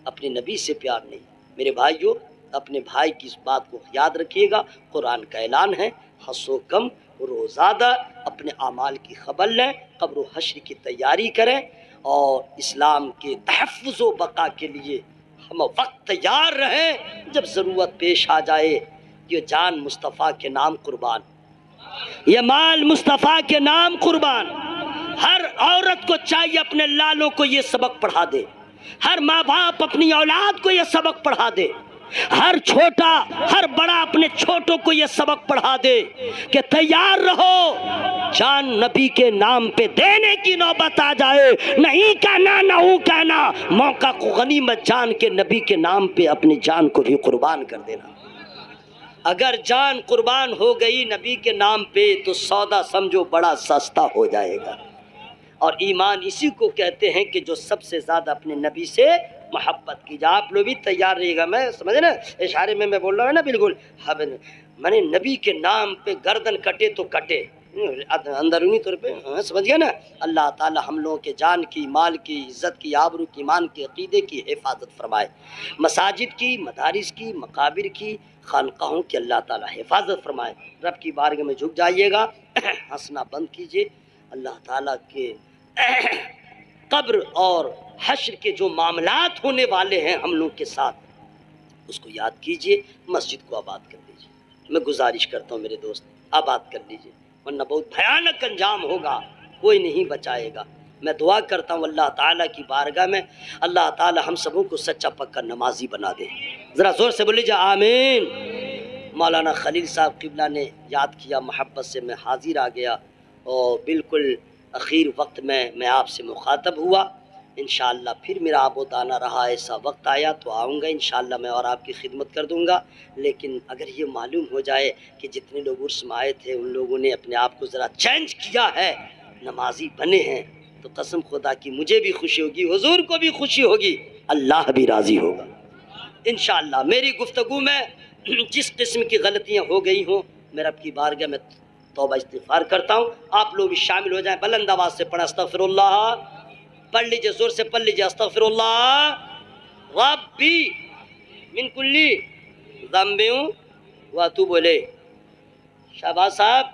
اپنے نبی سے پیار نہیں۔ میرے بھائیو، اپنے بھائی کی اس بات کو یاد رکھیے گا، قرآن کا اعلان ہے ہنسو کم رو زیادہ، اپنے اعمال کی خبر لیں، قبر و حشر کی تیاری کریں، اور اسلام کے تحفظ و بقا کے لیے ہم وقت تیار رہیں۔ جب ضرورت پیش آ جائے، یہ جان مصطفیٰ کے نام قربان، یہ مال مصطفیٰ کے نام قربان۔ ہر عورت کو چاہیے اپنے لالوں کو یہ سبق پڑھا دے، ہر ماں باپ اپنی اولاد کو یہ سبق پڑھا دے، ہر چھوٹا ہر بڑا اپنے چھوٹوں کو یہ سبق پڑھا دے کہ تیار رہو، جان نبی کے نام پہ دینے کی نوبت آ جائے، نہیں کہنا نہ ہوں کہنا، موقع کو غنیمت جان کے نبی کے نام پہ اپنی جان کو بھی قربان کر دینا۔ اگر جان قربان ہو گئی نبی کے نام پہ تو سودا سمجھو بڑا سستا ہو جائے گا۔ اور ایمان اسی کو کہتے ہیں کہ جو سب سے زیادہ اپنے نبی سے محبت کی جائے۔ آپ لوگ بھی تیار رہیے گا، میں سمجھے نا اشارے میں بول رہا ہوں نا، بالکل میں نے نبی کے نام پہ گردن کٹے تو کٹے، اندرونی طور پہ سمجھ گیا نا۔ اللہ تعالی ہم لوگوں کے جان کی، مال کی، عزت کی، آبرو کی، ایمان کی، عقیدے کی حفاظت فرمائے، مساجد کی، مدارس کی، مقابر کی، خانقاہوں کی اللہ تعالی حفاظت فرمائے۔ رب کی بارگاہ میں جھک جائیے گا، ہنسنا بند کیجیے۔ اللہ تعالیٰ کے قبر اور حشر کے جو معاملات ہونے والے ہیں ہم لوگ کے ساتھ، اس کو یاد کیجیے، مسجد کو آباد کر دیجیے۔ میں گزارش کرتا ہوں میرے دوست، آباد کر لیجیے، ورنہ بہت بھیانک انجام ہوگا، کوئی نہیں بچائے گا۔ میں دعا کرتا ہوں اللہ تعالیٰ کی بارگاہ میں، اللہ تعالیٰ ہم سبوں کو سچا پکا نمازی بنا دے۔ ذرا زور سے بولیے آمین۔ مولانا خلیل صاحب قبلہ نے یاد کیا، محبت سے میں حاضر آ گیا، اور بالکل اخیر وقت میں آپ سے مخاطب ہوا۔ انشاءاللہ پھر میرا آب و دانا رہا، ایسا وقت آیا تو آؤں گا انشاءاللہ میں اور آپ کی خدمت کر دوں گا۔ لیکن اگر یہ معلوم ہو جائے کہ جتنے لوگ عرس میں آئے تھے ان لوگوں نے اپنے آپ کو ذرا چینج کیا ہے، نمازی بنے ہیں، تو قسم خدا کی مجھے بھی خوشی ہوگی، حضور کو بھی خوشی ہوگی، اللہ بھی راضی ہوگا انشاءاللہ۔ میری گفتگو میں جس قسم کی غلطیاں ہو گئی ہوں، میں رب کی بارگاہ میں توبہ استغفار کرتا ہوں، آپ لوگ بھی شامل ہو جائیں، بلند آواز سے پڑھیں استغفر اللہ، پڑھ لیجئے، زور سے پڑھ لیجئے، استغفر اللہ ربی من کلی ذنب و اتوب الیہ۔ شہباز صاحب